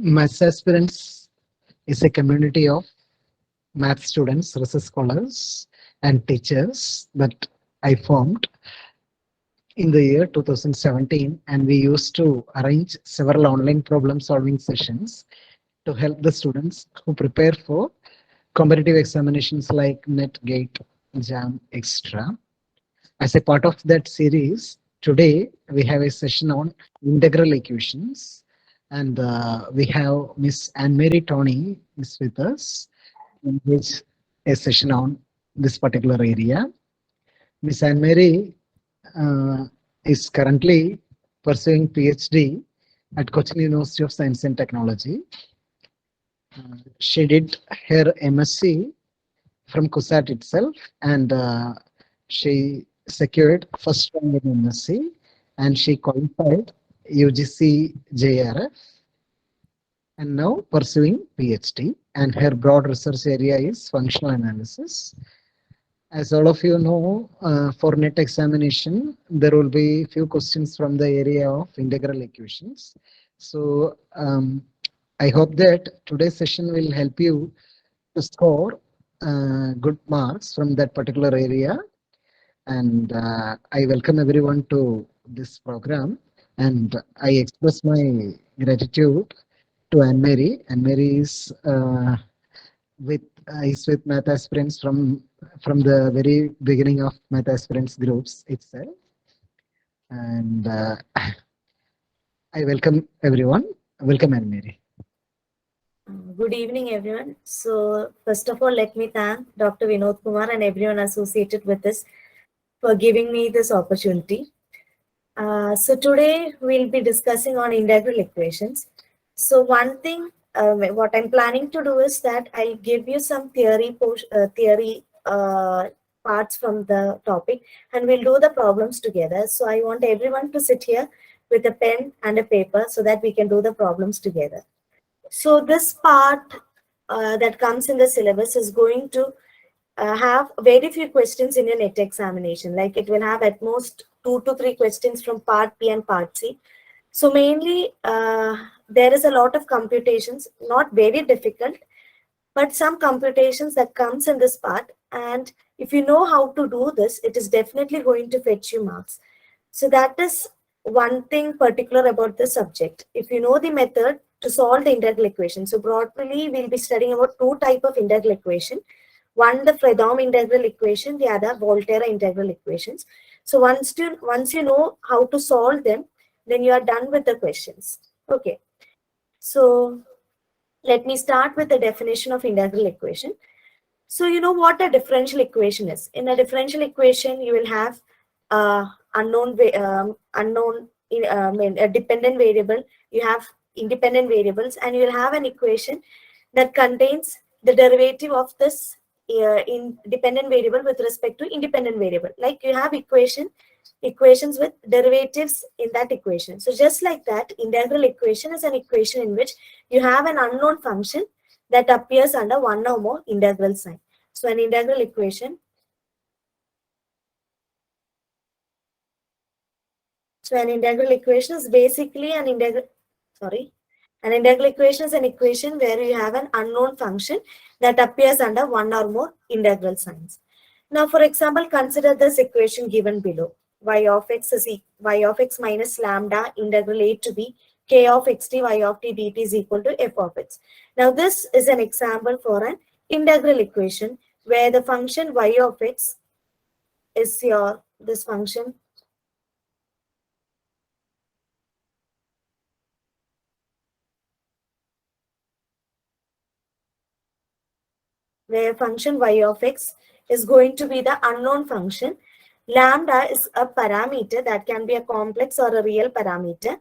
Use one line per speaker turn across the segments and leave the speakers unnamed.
Maths Aspirants is a community of math students, research scholars, and teachers that I formed in the year 2017, and we used to arrange several online problem solving sessions to help the students who prepare for competitive examinations like NET, GATE, JAM, etc. As a part of that series, today we have a session on integral equations, and we have Miss Anmary Tonny is with us, in which a session on this particular area. Miss Anmary is currently pursuing PhD at Cochin University of Science and Technology. She did her M.Sc from CUSAT itself, and she secured first rank in M.Sc, and she qualified UGC JRF, and now pursuing PhD. And her broad research area is functional analysis. As all of you know, for NET examination, there will be few questions from the area of integral equations. So I hope that today's session will help you to score good marks from that particular area. And I welcome everyone to this program, and I express my gratitude to Anmary. Anmary is with Math Aspirants from the very beginning of Math Aspirants groups itself. And I welcome everyone. Welcome, Anmary.
Good evening, everyone. So first of all, let me thank Dr. Vinod Kumar and everyone associated with this for giving me this opportunity. So today we'll be discussing on integral equations. So one thing, what I'm planning to do is that I'll give you some theory parts from the topic, and we'll do the problems together. So I want everyone to sit here with a pen and a paper so that we can do the problems together. So this part that comes in the syllabus is going to have very few questions in your NET examination. Like it will have at most 2 to 3 questions from part B and part C. So mainly there is a lot of computations, not very difficult, but some computations that comes in this part. And if you know how to do this, it is definitely going to fetch you marks. So that is one thing particular about the subject. If you know the method to solve the integral equation. So broadly, we'll be studying about 2 types of integral equation. One, the Fredholm integral equation, the other Volterra integral equations. So once you know how to solve them, then you are done with the questions. Okay. So let me start with the definition of integral equation. So you know what a differential equation is. In a differential equation, you will have a dependent variable, you have independent variables, and you will have an equation that contains the derivative of this in dependent variable with respect to independent variable. Like you have equations with derivatives in that equation. So just like that, integral equation is an equation in which you have an unknown function that appears under one or more integral sign. So an integral equation. So an integral equation is basically an integral equation is an equation where you have an unknown function that appears under one or more integral signs. Now, for example, consider this equation given below. Y of x minus lambda integral a to b k of xt y of t dt is equal to f of x. Now, this is an example for an integral equation where the function y of x is this function where function y of x is going to be the unknown function. Lambda is a parameter that can be a complex or a real parameter.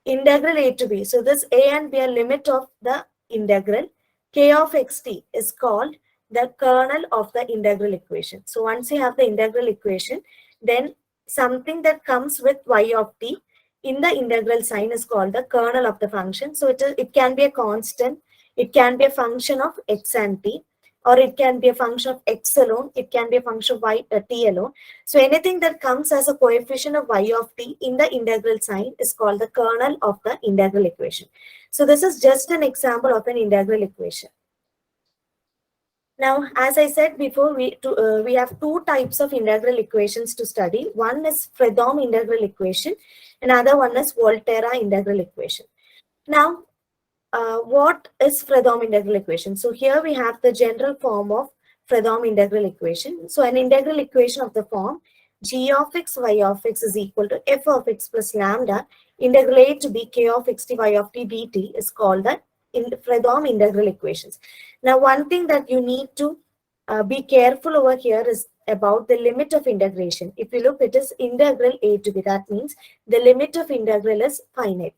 Integral a to b. So this a and b are limit of the integral. K of xt is called the kernel of the integral equation. So once you have the integral equation, then something that comes with y of t in the integral sign is called the kernel of the function. So it can be a constant, it can be a function of x and t, or it can be a function of x alone, it can be a function of t alone. So anything that comes as a coefficient of y of t in the integral sign is called the kernel of the integral equation. So this is just an example of an integral equation. Now, as I said before, we have two types of integral equations to study. One is Fredholm integral equation, another one is Volterra integral equation. Now, what is Fredholm integral equation? So here we have the general form of Fredholm integral equation. So an integral equation of the form g of x y of x is equal to f of x plus lambda integral a to b k of x t y of t dt is called the Fredholm integral equations. Now, one thing that you need to be careful over here is about the limit of integration. If you look, it is integral a to b. That means the limit of integral is finite.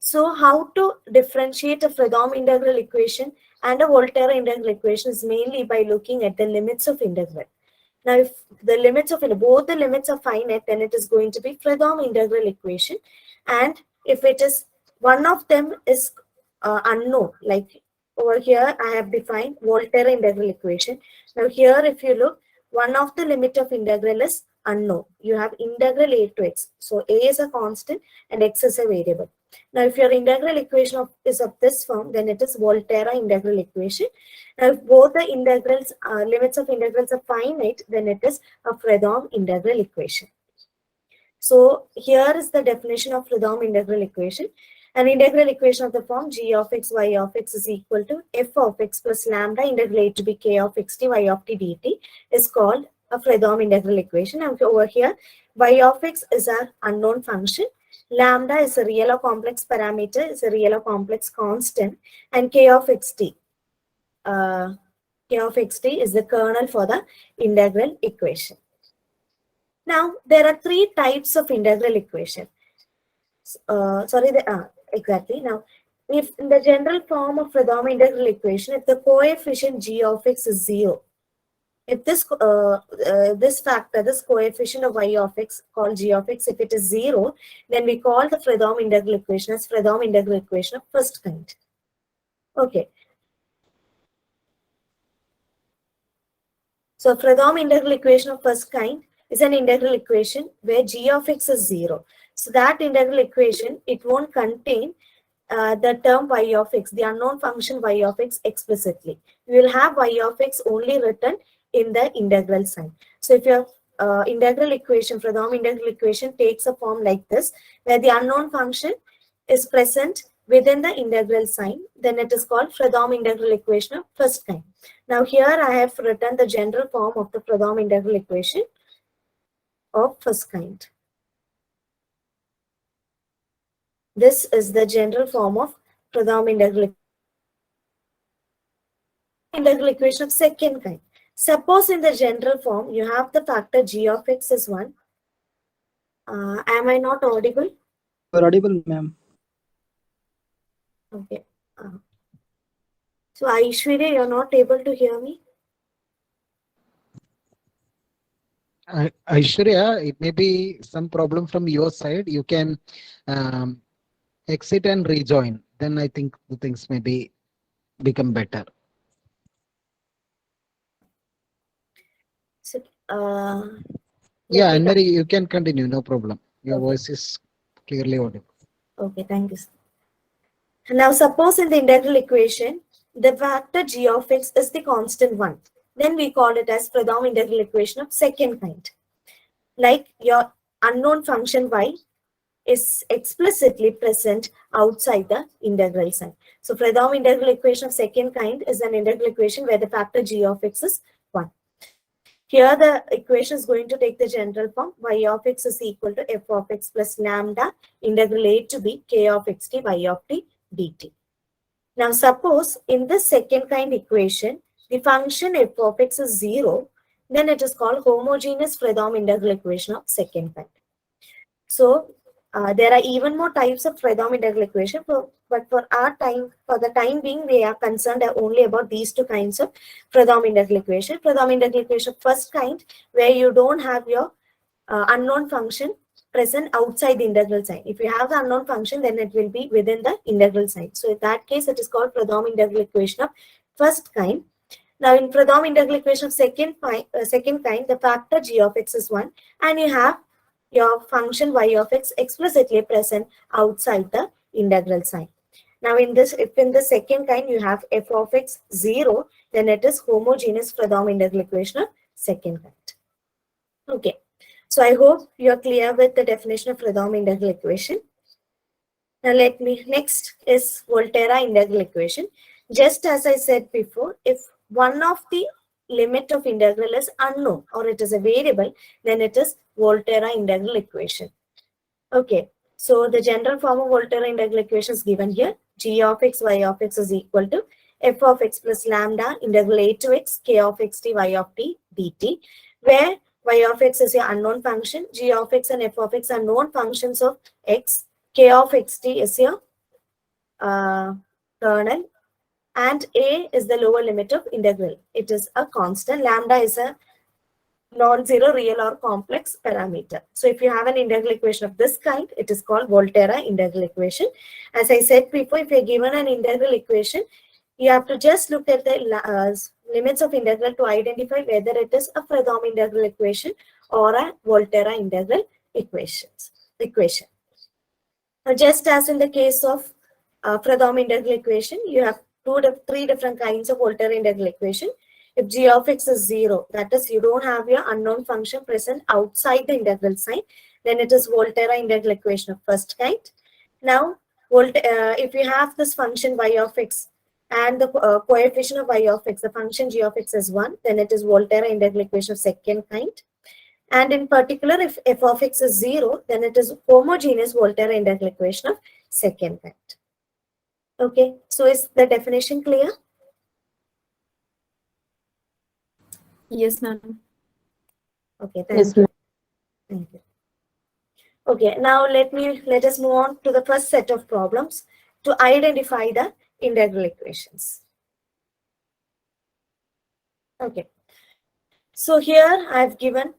So how to differentiate a Fredholm integral equation and a Volterra integral equation is mainly by looking at the limits of integral. Now, if the limits of both the limits are finite, then it is going to be Fredholm integral equation. And if it is one of them is unknown, like over here I have defined Volterra integral equation. Now here, if you look, one of the limit of integral is unknown. You have integral a to x. So a is a constant and x is a variable. Now, if your integral equation is of this form, then it is Volterra integral equation. Now, if both the integrals, limits of integrals are finite, then it is a Fredholm integral equation. So here is the definition of Fredholm integral equation. An integral equation of the form g of x y of x is equal to f of x plus lambda integral a to b k of x t y of t dt is called a Fredholm integral equation. And over here, y of x is an unknown function. Lambda is a real or complex parameter, is a real or complex constant, and k of xt is the kernel for the integral equation. Now, there are three types of integral equation. Exactly. Now, if in the general form of Fredholm integral equation, if the coefficient g of x is 0, if this coefficient of y of x called g of x, if it is 0, then we call the Fredholm integral equation as Fredholm integral equation of first kind. Okay. So Fredholm integral equation of first kind is an integral equation where g of x is 0. So that integral equation, it won't contain the term y of x, the unknown function y of x explicitly. We will have y of x only written in the integral sign. So if your integral equation, Fredholm integral equation takes a form like this, where the unknown function is present within the integral sign, then it is called Fredholm integral equation of first kind. Now here I have written the general form of the Fredholm integral equation of first kind. This is the general form of Fredholm integral equation of second kind. Suppose in the general form, you have the factor g of x is 1. Am I not audible?
You're audible, ma'am.
Okay. So Aishwarya, you're not able to hear me?
Aishwarya, it may be some problem from your side. You can exit and rejoin. Then I think the things may become better.
So,
yeah, Anmary, you can continue. No problem. Your
okay.
voice is clearly audible.
Okay, thank you. Now, suppose in the integral equation, the factor g of x is the constant 1. Then we call it as Fredholm integral equation of second kind. Like your unknown function y is explicitly present outside the integral sign. So Fredholm integral equation of second kind is an integral equation where the factor g of x is 1. Here the equation is going to take the general form. Y of x is equal to f of x plus lambda integral a to b k of x t y of t dt. Now suppose in this second kind equation, the function f of x is 0, then it is called homogeneous Fredholm integral equation of second kind. So there are even more types of Fredholm integral equation, but for the time being, we are concerned only about these two kinds of Fredholm integral equation. Fredholm integral equation of first kind, where you don't have your unknown function present outside the integral sign. If you have the unknown function, then it will be within the integral sign. So in that case, it is called Fredholm integral equation of first kind. Now in Fredholm integral equation of second kind, the factor g of x is 1, and you have your function y of x explicitly present outside the integral sign. Now in this, if in the second kind you have f of x 0, then it is homogeneous Fredholm integral equation of second kind. Okay, so I hope you are clear with the definition of Fredholm integral equation. Now next is Volterra integral equation. Just as I said before, if one of the limit of integral is unknown or it is a variable, then it is Volterra integral equation. Okay, so the general form of Volterra integral equation is given here. G of x, y of x is equal to f of x plus lambda integral a to x, k of x t, y of t dt, where y of x is your unknown function, g of x and f of x are known functions of x, k of xt is your kernel, and a is the lower limit of integral. It is a constant. Lambda is a non-zero real or complex parameter. So if you have an integral equation of this kind, it is called Volterra integral equation. As I said before, if you're given an integral equation, you have to just look at the limits of integral to identify whether it is a Fredholm integral equation or a Volterra integral equation. Now, just as in the case of Fredholm integral equation, you have three different kinds of Volterra integral equation. If g of x is 0, that is you don't have your unknown function present outside the integral sign, then it is Volterra integral equation of first kind. Now, if you have this function y of x and the coefficient of y of x, the function g of x is 1, then it is Volterra integral equation of second kind. And in particular, if f of x is 0, then it is homogeneous Volterra integral equation of second kind. Okay, so is the definition clear?
Yes, ma'am.
Okay, thank you. Thank you. Okay, now let us move on to the first set of problems to identify the integral equations. Okay, so here I have given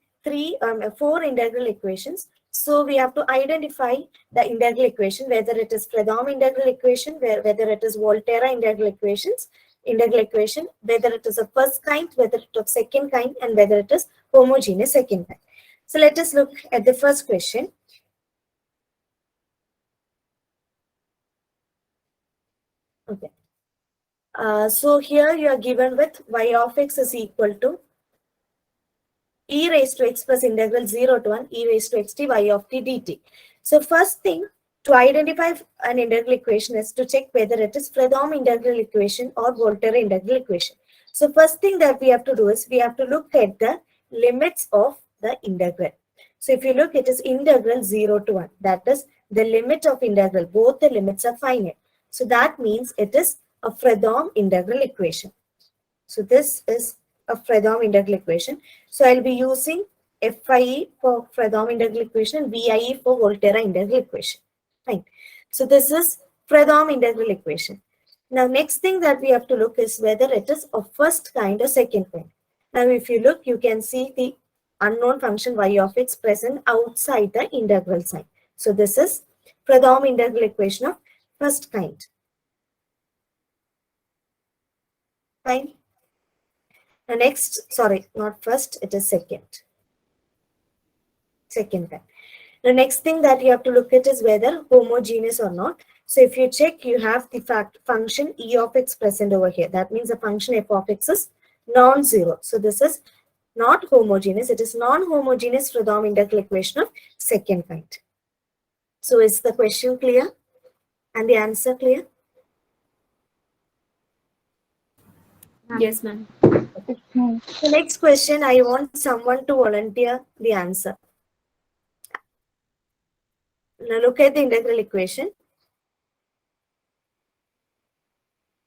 four integral equations. So we have to identify the integral equation, whether it is Fredholm integral equation, whether it is Volterra integral equation, whether it is a first kind, whether it is second kind, and whether it is homogeneous second kind. So let us look at the first question. Okay. So here you are given with y of x is equal to e raised to x plus integral 0 to 1 e raised to x t y of t dt. So first thing to identify an integral equation is to check whether it is Fredholm integral equation or Volterra integral equation. So first thing that we have to do is we have to look at the limits of the integral. So if you look, it is integral 0 to 1. That is the limit of integral. Both the limits are finite. So that means it is a Fredholm integral equation. So this is a Fredholm integral equation. So I'll be using FIE for Fredholm integral equation and VIE for Volterra integral equation. Fine. So this is Fredholm integral equation. Now next thing that we have to look is whether it is of first kind or second kind. Now if you look, you can see the unknown function y of x present outside the integral sign. So this is Fredholm integral equation of first kind. Fine. The next, sorry, not first, it is second. Second kind. The next thing that you have to look at is whether homogeneous or not. So if you check, you have the function e of x present over here. That means the function f of x is non-zero. So this is not homogeneous. It is non-homogeneous Fredholm integral equation of second kind. So is the question clear and the answer clear?
Yes, ma'am.
The next question, I want someone to volunteer the answer. Now look at the integral equation.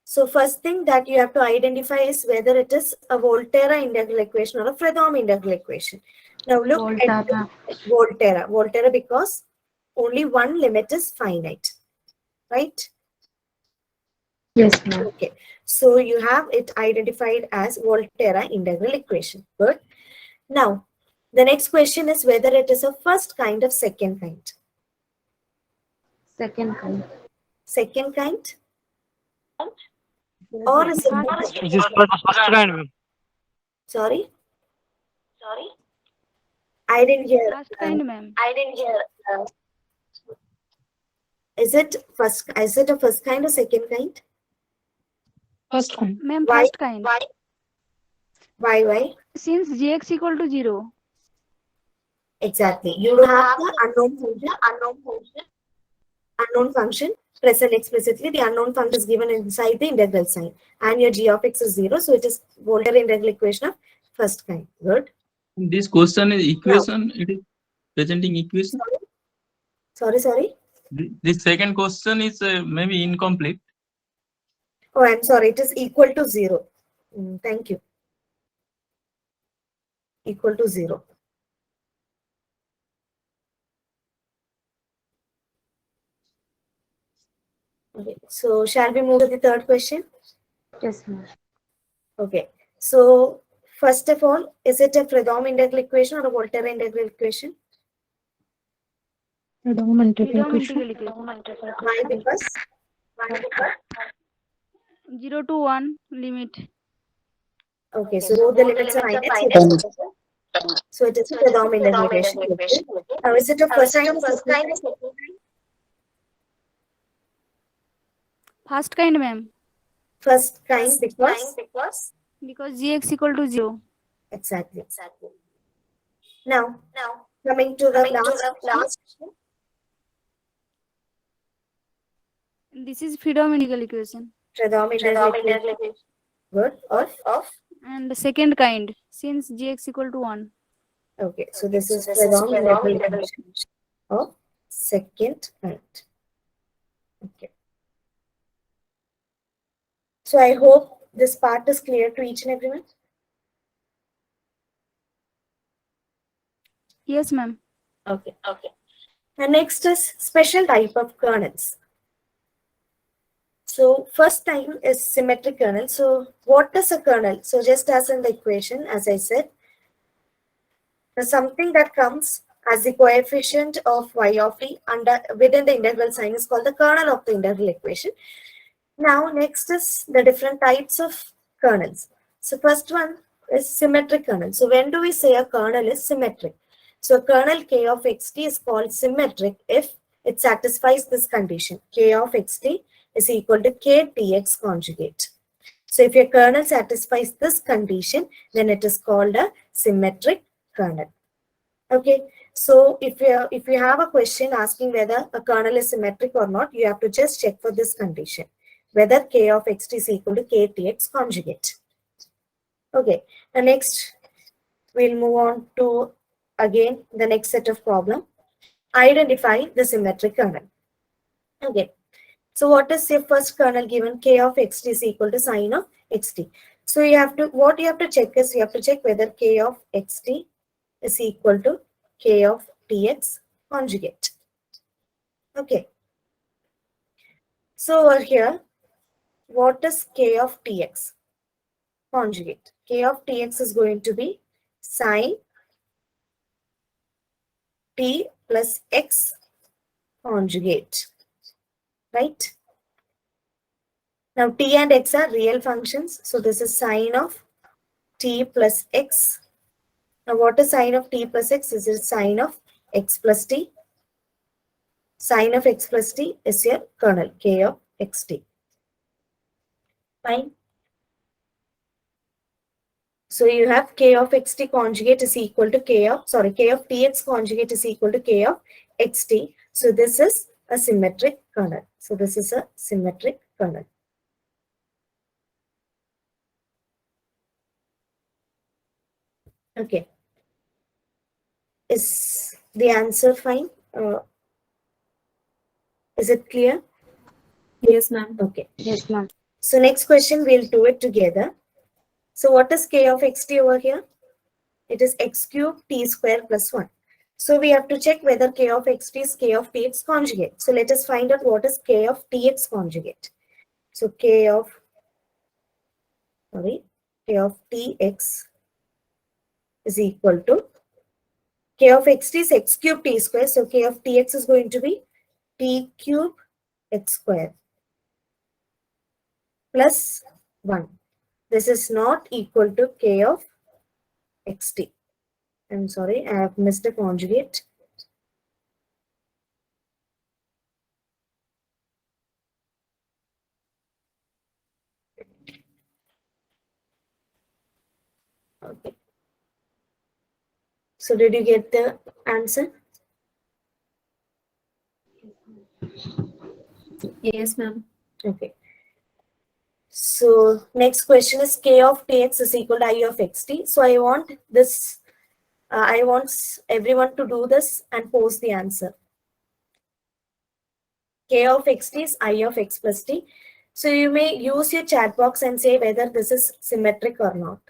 So first thing that you have to identify is whether it is a Volterra integral equation or a Fredholm integral equation. Now look at Volterra. Volterra because only one limit is finite, right?
Yes, ma'am.
Okay. So you have it identified as Volterra integral equation. Good. Now, the next question is whether it is a first kind of second kind.
Second kind.
Second kind? Or is it
This is first kind, ma'am.
sorry? I didn't hear.
First kind, ma'am.
Is it first? Is it a first kind or second kind?
First kind.
Ma'am,
Why?
first kind.
Why?
Since Gx equal to 0.
Exactly. You have the unknown function present explicitly. The unknown function is given inside the integral sign, and your g of x is 0, so it is Voltaire integral equation of first kind. Good.
This question is equation. It is presenting equation.
Sorry.
This second question is maybe incomplete.
Oh, I'm sorry. It is equal to 0. Thank you. Equal to 0. Okay. So shall we move to the third question?
Yes, ma'am.
Okay. So first of all, is it a Fredholm integral equation or a Voltaire integral equation?
Freedom integral equation.
Why? Because
0 to 1 limit.
okay, so both the limits are finite. So it is a Fredholm integral equation. Okay. Now is it a first kind or second kind?
First kind, ma'am.
First kind because
Because Gx equal to 0.
exactly. Now coming to the last.
This is freedom integral equation.
Fredholm integral equation. Good. Of.
And the second kind, since Gx equal to 1.
Okay, so this is Fredholm integral equation of second kind. Okay. So I hope this part is clear to each and everyone.
Yes, ma'am.
Okay. And next is special type of kernels. So first time is symmetric kernel. So what is a kernel? So just as in the equation, as I said, something that comes as the coefficient of y of t within the integral sign is called the kernel of the integral equation. Now next is the different types of kernels. So first one is symmetric kernel. So when do we say a kernel is symmetric? So kernel k of xt is called symmetric if it satisfies this condition. K of xt is equal to ktx conjugate. So if your kernel satisfies this condition, then it is called a symmetric kernel. Okay. So if you have a question asking whether a kernel is symmetric or not, you have to just check for this condition, whether k of xt is equal to ktx conjugate. Okay. The next, we'll move on to again the next set of problem. Identify the symmetric kernel. Okay. So what is your first kernel given? K of xt is equal to sine of xt. So what you have to check is you have to check whether k of xt is equal to k of tx conjugate. Okay. So over here, what is k of tx conjugate? K of tx is going to be sine t plus x conjugate, right? Now t and x are real functions, so this is sine of t plus x. Now what is sine of t plus x? This is sine of x plus t. Sine of x plus t is your kernel, k of xt. Fine. So you have k of xt conjugate is equal to k of tx conjugate is equal to k of xt. So this is a symmetric kernel. So this is a symmetric kernel. Okay. Is the answer fine? Is it clear?
Yes, ma'am.
Okay.
Yes, ma'am.
So next question, we'll do it together. So what is k of xt over here? It is x cube t square plus 1. So we have to check whether k of xt is k of tx conjugate. So let us find out what is k of tx conjugate. So k of tx is equal to k of xt is x cube t square. So k of tx is going to be t cube x square plus 1. This is not equal to k of xt. I'm sorry, I have missed a conjugate. Okay. So did you get the answer?
Yes, ma'am.
Okay. So next question is k of tx is equal to I of xt. So I want this, I want everyone to do this and post the answer. K of xt is I of x plus t. So you may use your chat box and say whether this is symmetric or not.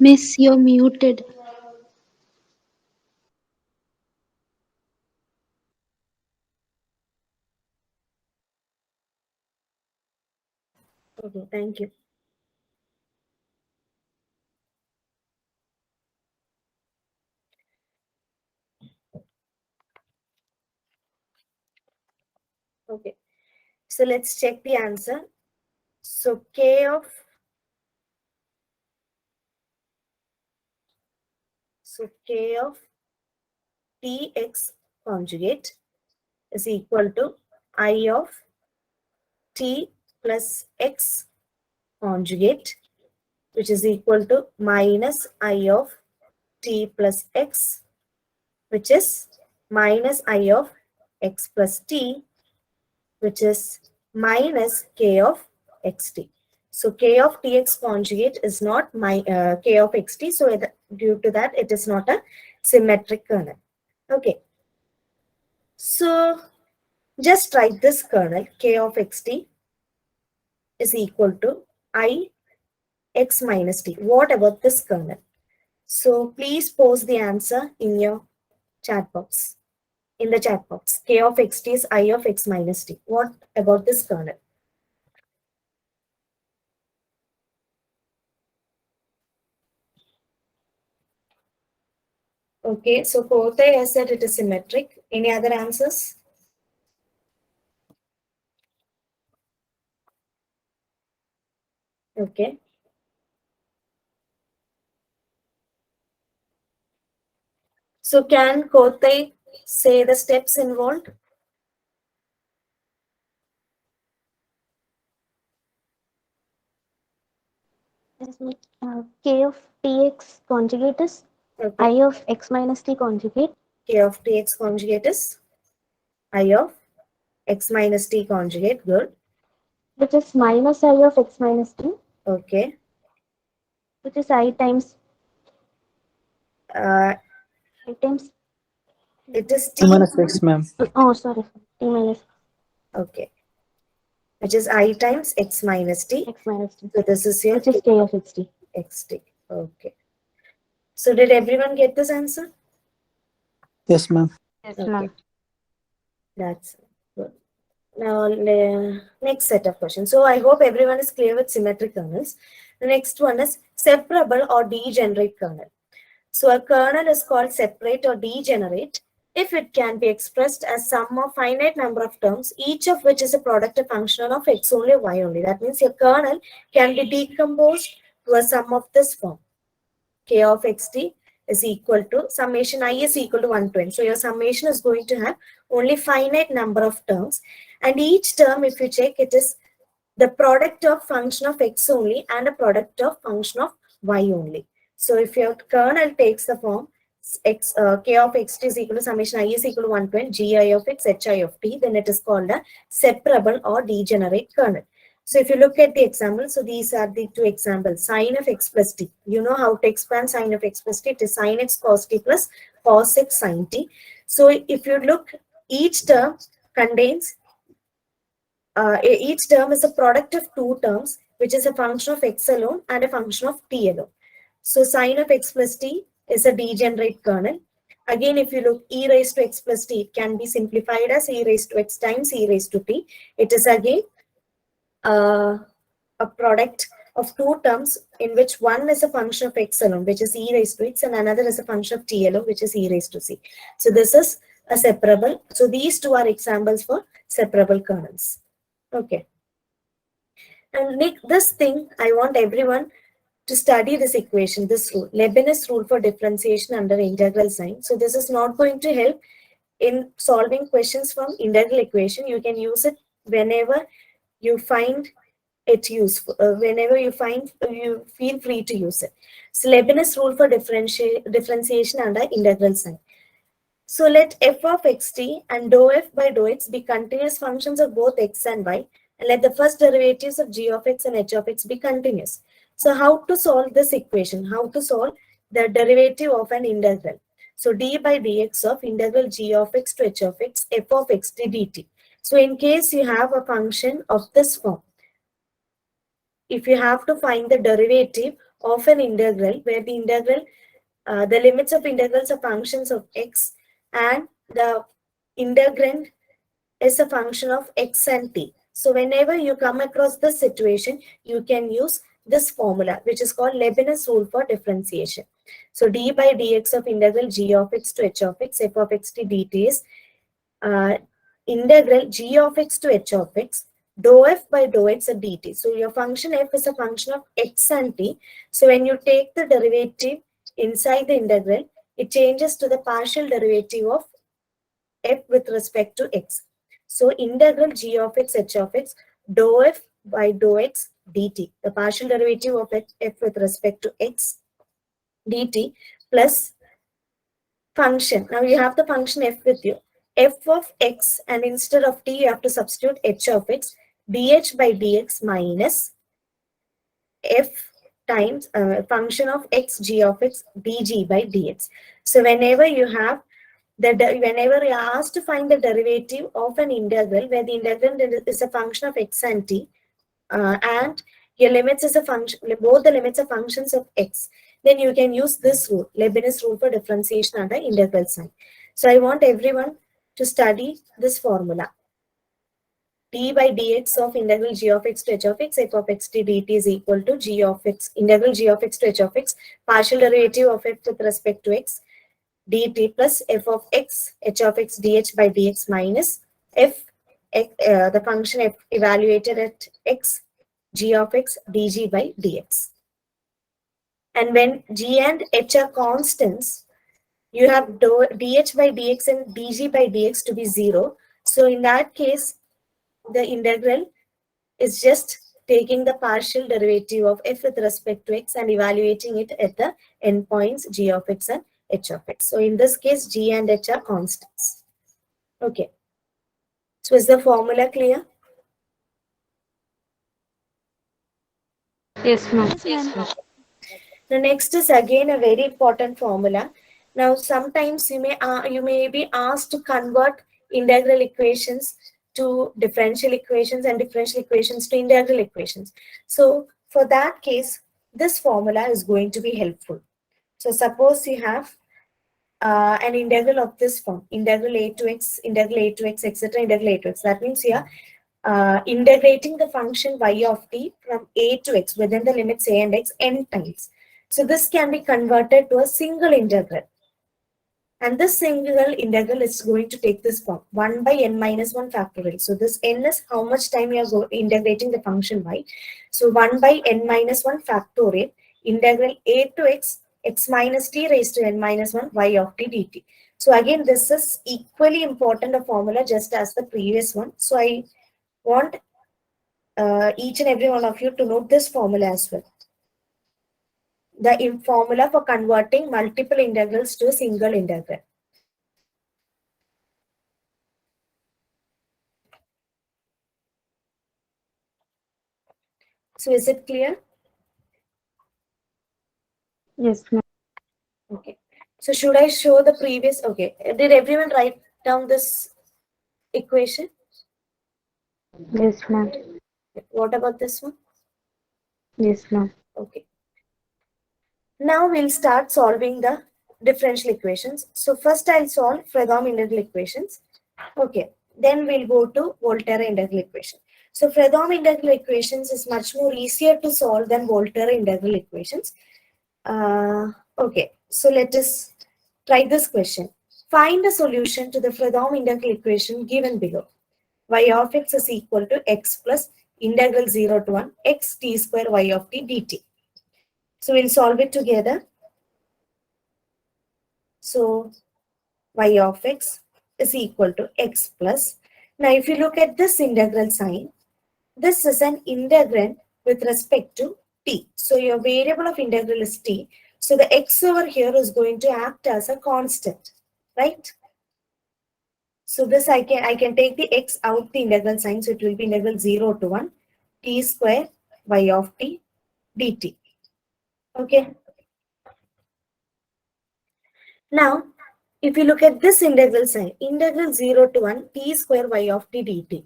Miss, you're muted.
Okay, thank you. Okay, so let's check the answer. So k of tx conjugate is equal to I of t plus x conjugate, which is equal to minus I of t plus x, which is minus I of x plus t, which is minus k of xt. So k of tx conjugate is not k of xt. So due to that, it is not a symmetric kernel. Okay. So just write this kernel k of xt is equal to I x minus t. What about this kernel? So please post the answer in your chat box. In the chat box, k of xt is I of x minus t. What about this kernel? Okay, so Kote has said it is symmetric. Any other answers? Okay. So can Kote say the steps involved?
K of tx conjugate is
Okay.
I of x minus t conjugate.
K of tx conjugate is I of x minus t conjugate. Good.
Which is minus I of x minus t.
Okay.
Which is I times
It is t.
minus x, ma'am.
Oh, sorry. T minus
Okay. Which is I times x minus t.
x minus t.
So this is your
Which is k of xt.
xt. Okay. So did everyone get this answer?
Yes, ma'am.
Yes,
Okay.
ma'am.
That's good. Now, next set of questions. So I hope everyone is clear with symmetric kernels. The next one is separable or degenerate kernel. So a kernel is called separate or degenerate if it can be expressed as sum of finite number of terms, each of which is a product of function of x only or y only. That means your kernel can be decomposed to a sum of this form. K of xt is equal to summation I is equal to 120. So your summation is going to have only finite number of terms. And each term, if you check, it is the product of function of x only and a product of function of y only. So if your kernel takes the form k of xt is equal to summation I is equal to 120 gi of x hi of t, then it is called a separable or degenerate kernel. So if you look at the example, so these are the two examples. Sine of x plus t. You know how to expand sine of x plus t. It is sine x cos t plus cos x sin t. So if you look, each term contains, each term is a product of two terms, which is a function of x alone and a function of t alone. So sine of x plus t is a degenerate kernel. Again, if you look, e raised to x plus t, it can be simplified as e raised to x times e raised to t. It is again a product of two terms in which one is a function of x alone, which is e raised to x, and another is a function of t alone, which is e raised to c. So this is a separable. So these two are examples for separable kernels. Okay. And this thing, I want everyone to study this equation, this rule, Leibniz rule for differentiation under integral sign. So this is not going to help in solving questions from integral equation. You can use it whenever you find it useful, whenever you feel free to use it. So Leibniz rule for differentiation under integral sign. So let f of xt and dou f by dou x be continuous functions of both x and y, and let the first derivatives of g of x and h of x be continuous. So how to solve this equation? How to solve the derivative of an integral? So d by dx of integral g of x to h of x, f of xt dt. So in case you have a function of this form, if you have to find the derivative of an integral where the integral, the limits of integrals are functions of x and the integrand is a function of x and t. So whenever you come across this situation, you can use this formula, which is called Leibniz rule for differentiation. So d by dx of integral g of x to h of x, f of xt dt is integral g of x to h of x, dou f by dou x at dt. So your function f is a function of x and t. So when you take the derivative inside the integral, it changes to the partial derivative of f with respect to x. So integral g of x h of x, dou f by dou x dt, the partial derivative of f with respect to x dt plus function. Now you have the function f with you, f of x, and instead of t you have to substitute h of x, dh by dx minus f times function of x g of x dg by dx. So whenever you have whenever you are asked to find the derivative of an integral where the integral is a function of x and t, and your limits is a function, both the limits are functions of x, then you can use this rule, Leibniz rule for differentiation under integral sign. So I want everyone to study this formula. D by dx of integral g of x to h of x, f of x t dt is equal to g of x, integral g of x to h of x, partial derivative of f with respect to x, dt plus f of x, h of x dh by dx minus f, the function f evaluated at x, g of x dg by dx. And when g and h are constants, you have dh by dx and dg by dx to be 0. So in that case, the integral is just taking the partial derivative of f with respect to x and evaluating it at the endpoints g of x and h of x. So in this case, g and h are constants. Okay. So is the formula clear?
Yes, ma'am.
The next is again a very important formula. Now, sometimes you may be asked to convert integral equations to differential equations and differential equations to integral equations. So for that case, this formula is going to be helpful. So suppose you have an integral of this form, integral a to x, etc., integral a to x. That means here integrating the function y of t from a to x within the limits a and x n times. So this can be converted to a single integral. And this single integral is going to take this form, 1 by n minus 1 factorial. So this n is how much time you are integrating the function y. So 1 by n minus 1 factorial, integral a to x, x minus t raised to n minus 1 y of t dt. So again, this is equally important a formula just as the previous one. So I want each and every one of you to note this formula as well. The formula for converting multiple integrals to a single integral. So is it clear?
Yes, ma'am.
Okay. So should I show the previous? Okay. Did everyone write down this equation?
Yes, ma'am.
What about this one?
Yes, ma'am.
Okay. Now we'll start solving the differential equations. So first I'll solve Fredholm integral equations. Okay. Then we'll go to Volterra integral equation. So Fredholm integral equations is much more easier to solve than Volterra integral equations. Okay. So let us try this question. Find a solution to the Fredholm integral equation given below. Y of x is equal to x plus integral 0 to 1 x t square y of t dt. So we'll solve it together. So y of x is equal to x plus. Now if you look at this integral sign, this is an integrand with respect to t. So your variable of integral is t. So the x over here is going to act as a constant, right? So this I can take the x out the integral sign, so it will be integral 0 to 1 t square y of t dt. Okay. Now, if you look at this integral sign, integral 0 to 1 t square y of t dt.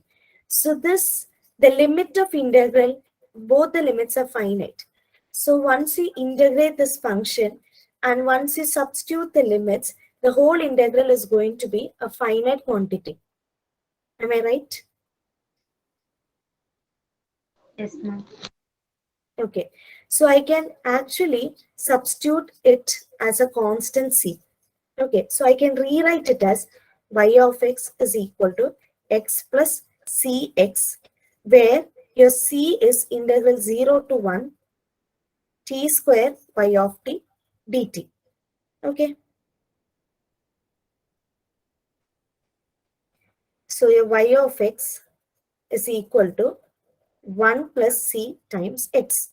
So this, the limit of integral, both the limits are finite. So once you integrate this function and once you substitute the limits, the whole integral is going to be a finite quantity. Am I right?
Yes, ma'am.
Okay. So I can actually substitute it as a constant c. Okay, so I can rewrite it as y of x is equal to x plus cx, where your c is integral 0 to 1 t square y of t dt. Okay. So your y of x is equal to 1 plus c times x.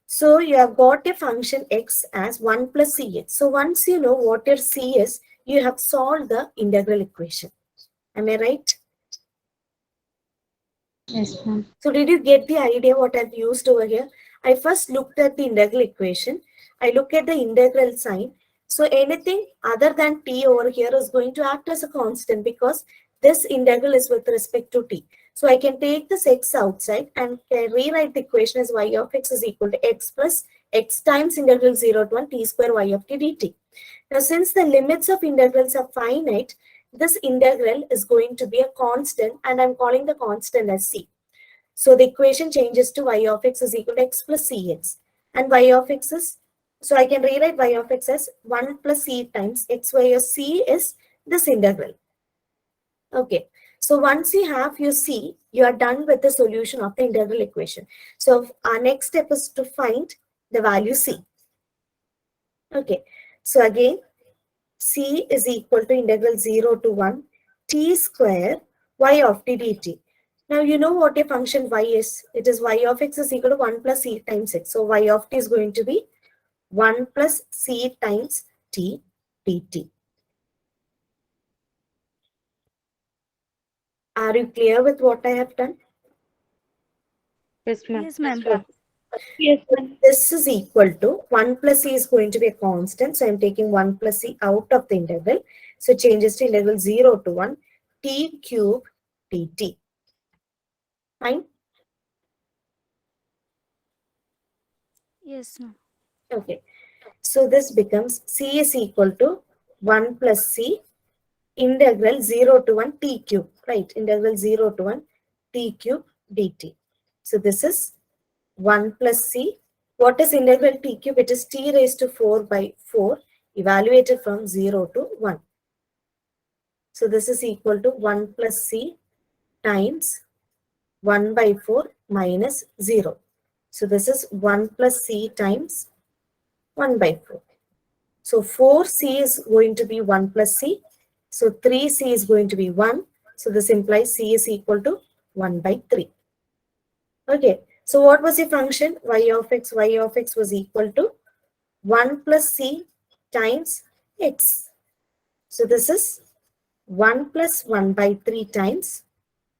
So you have got a function x as 1 plus cx. So once you know what your c is, you have solved the integral equation. Am I right?
Yes, ma'am.
So did you get the idea what I've used over here? I first looked at the integral equation. I look at the integral sign. So anything other than t over here is going to act as a constant because this integral is with respect to t. So I can take this x outside and can rewrite the equation as y of x is equal to x plus x times integral 0 to 1 t square y of t dt. Now since the limits of integrals are finite, this integral is going to be a constant and I'm calling the constant as c. So the equation changes to y of x is equal to x plus cx. And y of x is, so I can rewrite y of x as 1 plus c times x, where your c is this integral. Okay. So once you have your c, you are done with the solution of the integral equation. So our next step is to find the value c. Okay. So again, c is equal to integral 0 to 1 t square y of t dt. Now you know what a function y is. It is y of x is equal to 1 plus c times x. So y of t is going to be 1 plus c times t dt. Are you clear with what I have done?
Yes, ma'am.
Yes, ma'am.
Yes, ma'am.
This is equal to 1 plus c is going to be a constant. So I'm taking 1 plus c out of the integral. So it changes to integral 0 to 1 t cube dt. Fine.
Yes, ma'am.
Okay. So this becomes c is equal to 1 plus c integral 0 to 1 t cube, right? Integral 0 to 1 t cube dt. So this is 1 plus c. What is integral t cube? It is t raised to 4 by 4 evaluated from 0 to 1. So this is equal to 1 plus c times 1 by 4 minus 0. So this is 1 plus c times 1 by 4. So 4c is going to be 1 plus c. So 3c is going to be 1. So this implies c is equal to 1 by 3. Okay. So what was the function? Y of x was equal to 1 plus c times x. So this is 1 plus 1 by 3 times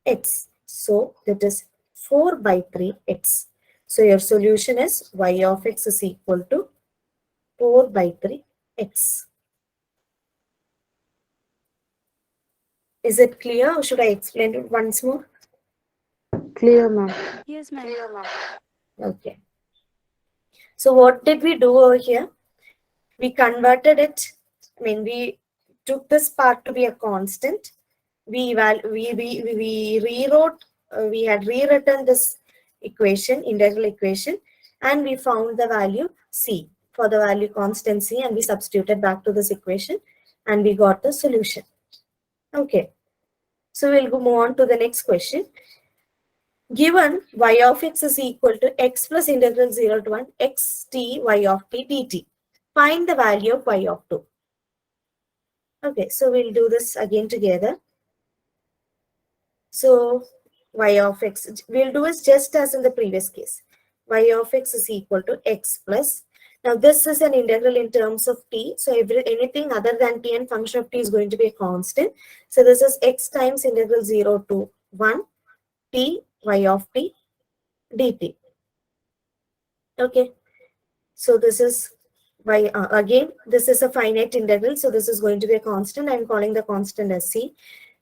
x. So that is 4 by 3 x. So your solution is y of x is equal to 4 by 3x. Is it clear or should I explain it once more?
Clear, ma'am.
Yes, ma'am.
Okay. So what did we do over here? We converted it. I mean, we took this part to be a constant. We rewrote. We had rewritten this equation, integral equation, and we found the value c for the value constant c, and we substituted back to this equation, and we got the solution. Okay. So we'll go move on to the next question. Given y of x is equal to x plus integral 0 to 1 x t y of t dt. Find the value of y of 2. Okay, so we'll do this again together. So y of x, we'll do it just as in the previous case. Y of x is equal to x plus. Now this is an integral in terms of t. So anything other than t and function of t is going to be a constant. So this is x times integral 0 to 1 t y of t dt. Okay. So this is by again, this is a finite integral. So this is going to be a constant. I'm calling the constant as c.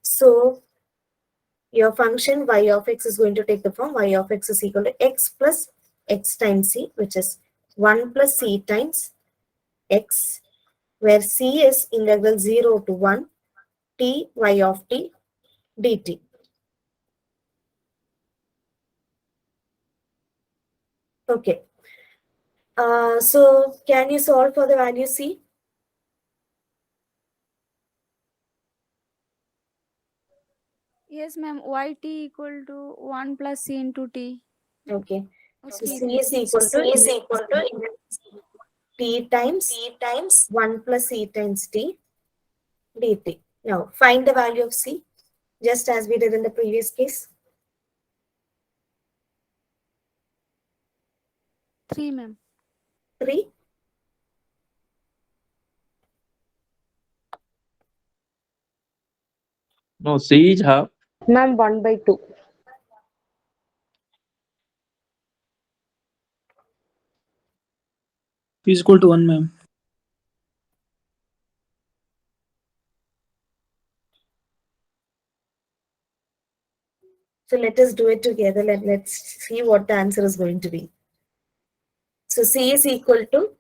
So your function y of x is going to take the form y of x is equal to x plus x times c, which is 1 plus c times x, where c is integral 0 to 1 t y of t dt. Okay. So can you solve for the value c?
Yes, ma'am. Yt equal to 1 plus c into t.
Okay. So
Okay.
c is equal to t times 1 plus c times t dt. Now find the value of c, just as we did in the previous case.
3, ma'am.
3.
No, C is half.
Ma'am, 1 by 2.
P is equal to 1, ma'am.
So let us do it together. Let's see what the answer is going to be. So c is equal to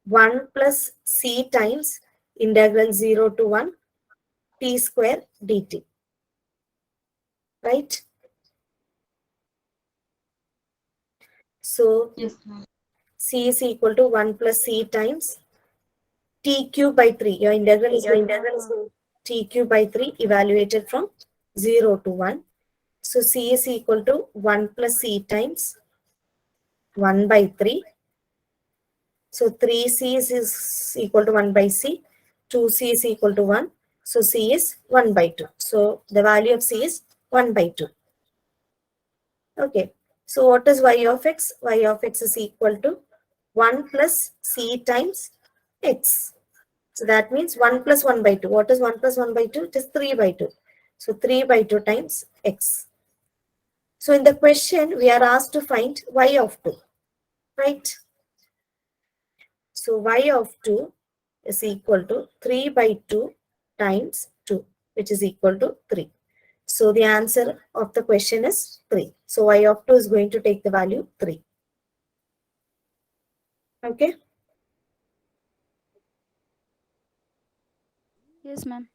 1 plus c times integral 0 to 1 t square dt. Right? So
Yes, ma'am.
c is equal to 1 plus c times t cube by 3. Your integral is t cube by 3 evaluated from 0 to 1. So c is equal to 1 plus c times 1 by 3. So 3c is equal to 1 by c. 2c is equal to 1. So c is 1 by 2. So the value of c is 1 by 2. Okay. So what is y of x? Y of x is equal to 1 plus c times x. So that means 1 plus 1 by 2. What is 1 plus 1 by 2? It is 3 by 2. So 3 by 2 times x. So in the question, we are asked to find y of 2, right? So y of 2 is equal to 3 by 2 times 2, which is equal to 3. So the answer of the question is 3. So y of 2 is going to take the value 3. Okay.
Yes, ma'am.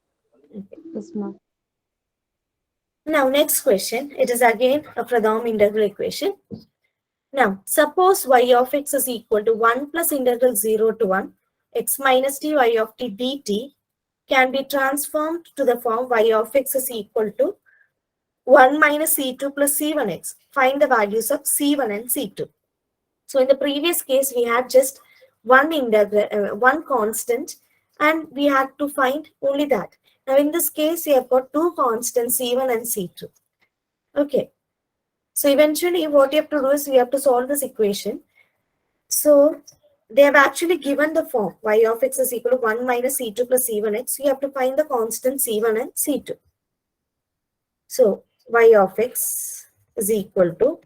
Yes, ma'am.
Now next question. It is again a Fredholm integral equation. Now suppose y of x is equal to 1 plus integral 0 to 1 x minus t y of t dt can be transformed to the form y of x is equal to 1 minus c2 plus c1x. Find the values of c1 and c2. So in the previous case, we had just one integral, one constant, and we had to find only that. Now in this case, we have got two constants, c1 and c2. Okay. So eventually what you have to do is we have to solve this equation. So they have actually given the form y of x is equal to 1 minus c2 plus c1x. So you have to find the constant c1 and c2. So y of x is equal to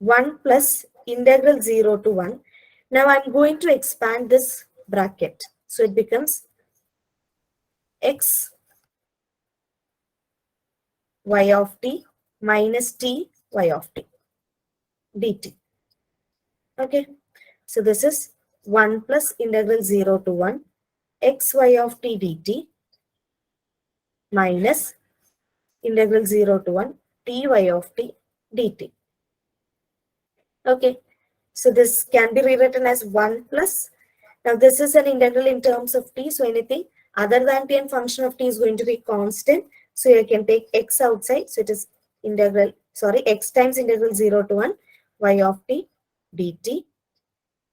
1 plus integral 0 to 1. Now I'm going to expand this bracket. So it becomes x y of t minus t y of t dt. Okay. So this is 1 plus integral 0 to 1 x y of t dt minus integral 0 to 1 ty of t dt. Okay. So this can be rewritten as 1 plus. Now this is an integral in terms of t. So anything other than t and function of t is going to be constant. So you can take x outside. So it is integral, sorry, x times integral 0 to 1 y of t dt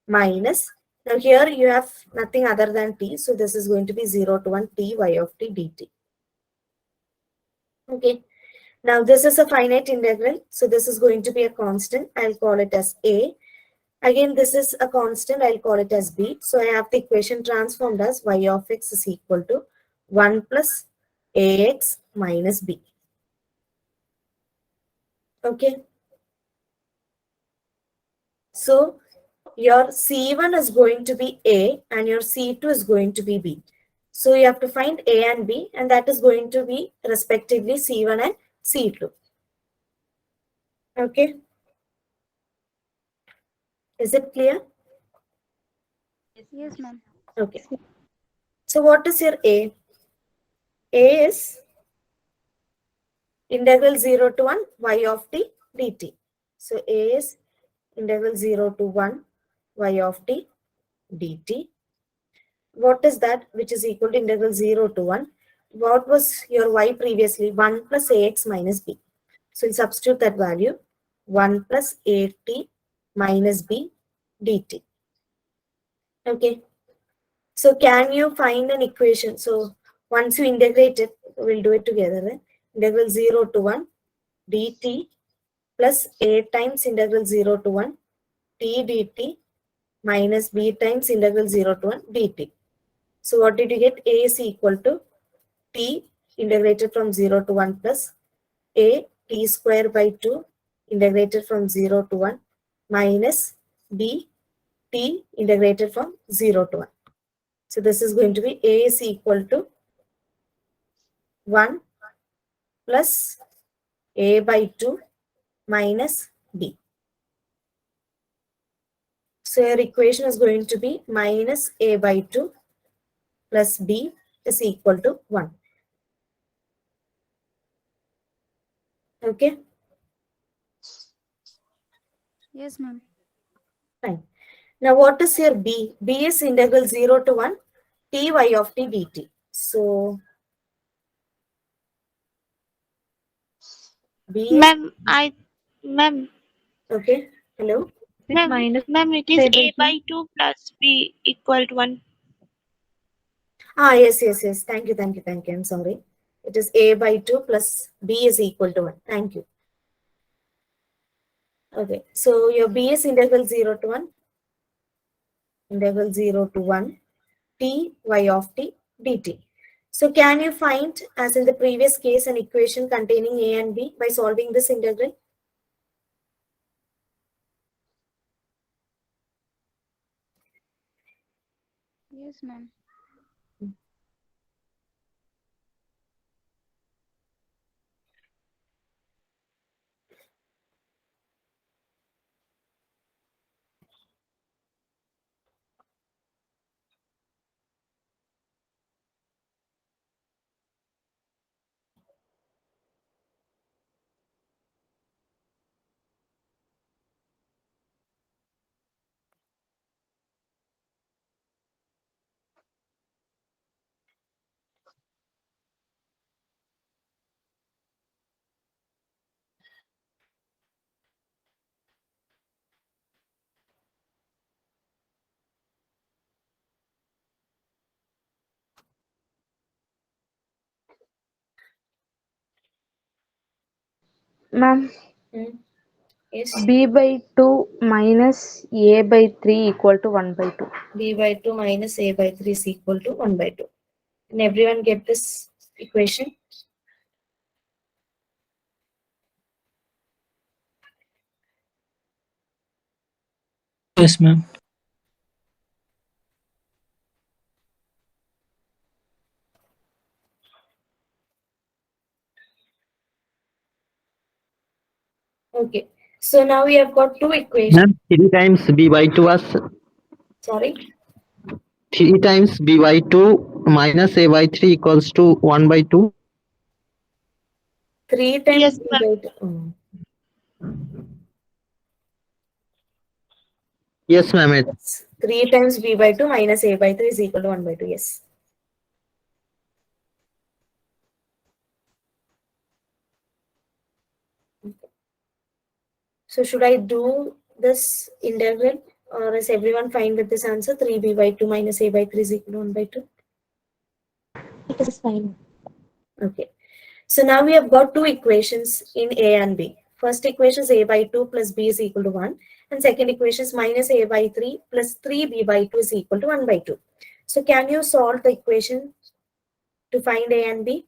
minus. Now here you have nothing other than t. So this is going to be 0 to 1 t y of t dt. Okay. Now this is a finite integral. So this is going to be a constant. I'll call it as a. Again, this is a constant. I'll call it as b. So I have the equation transformed as y of x is equal to 1 plus ax minus b. Okay. So your C1 is going to be a and your C2 is going to be b. So you have to find a and b, and that is going to be respectively C1 and C2. Okay. Is it clear?
Yes, ma'am.
Okay. So what is your a? A is integral 0 to 1 y of t dt. So a is integral 0 to 1 y of t dt. What is that which is equal to integral 0 to 1? What was your y previously? 1 plus ax minus b. So we'll substitute that value. 1 plus at minus b dt. Okay. So can you find an equation? So once you integrate it, we'll do it together. Right? Integral 0 to 1 dt plus a times integral 0 to 1 t dt minus b times integral 0 to 1 dt. So what did you get? A is equal to t integrated from 0 to 1 plus a t square by 2 integrated from 0 to 1 minus b t integrated from 0 to 1. So this is going to be a is equal to 1 plus a by 2 minus b. So your equation is going to be minus a by 2 plus b is equal to 1. Okay.
Yes, ma'am.
Fine. Now what is your b? B is integral 0 to 1 ty of t dt. So b is,
Ma'am,
okay. Hello.
ma'am, it is a by 2 plus b equal to 1.
Ah, yes. Thank you. I'm sorry. It is a by 2 plus b is equal to 1. Thank you. Okay. So your b is integral 0 to 1. Integral 0 to 1 t y of t dt. So can you find, as in the previous case, an equation containing a and b by solving this integral?
Yes, ma'am.
Ma'am,
Yes.
b by 2 minus a by 3 equal to 1 by 2.
B by 2 minus a by 3 is equal to 1 by 2. Can everyone get this equation?
Yes, ma'am.
Okay. So now we have got two equations.
Ma'am, 3 times b by 2 was
Sorry.
3 times b by 2 minus a by 3 equals to 1 by 2.
3 times
Yes,
b
ma'am.
by 2.
Yes, ma'am.
Yes. 3 times b by 2 minus a by 3 is equal to 1 by 2. Yes. So should I do this integral, or is everyone fine with this answer? 3b by 2 minus a by 3 is equal to 1 by 2.
It is fine.
Okay. So now we have got two equations in A and B. First equation is a by 2 plus b is equal to 1. And second equation is minus a by 3 plus 3b by 2 is equal to 1 by 2. So can you solve the equation to find A and B?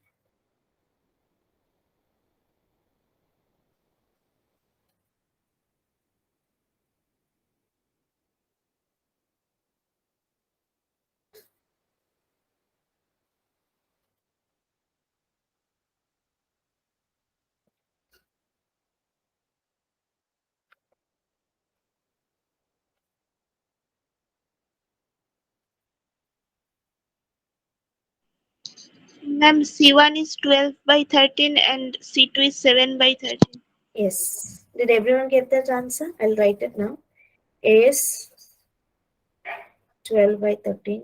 Ma'am, C1 is 12 by 13 and C2 is 7 by 13.
Yes. Did everyone get that answer? I'll write it now. A is 12 by 13.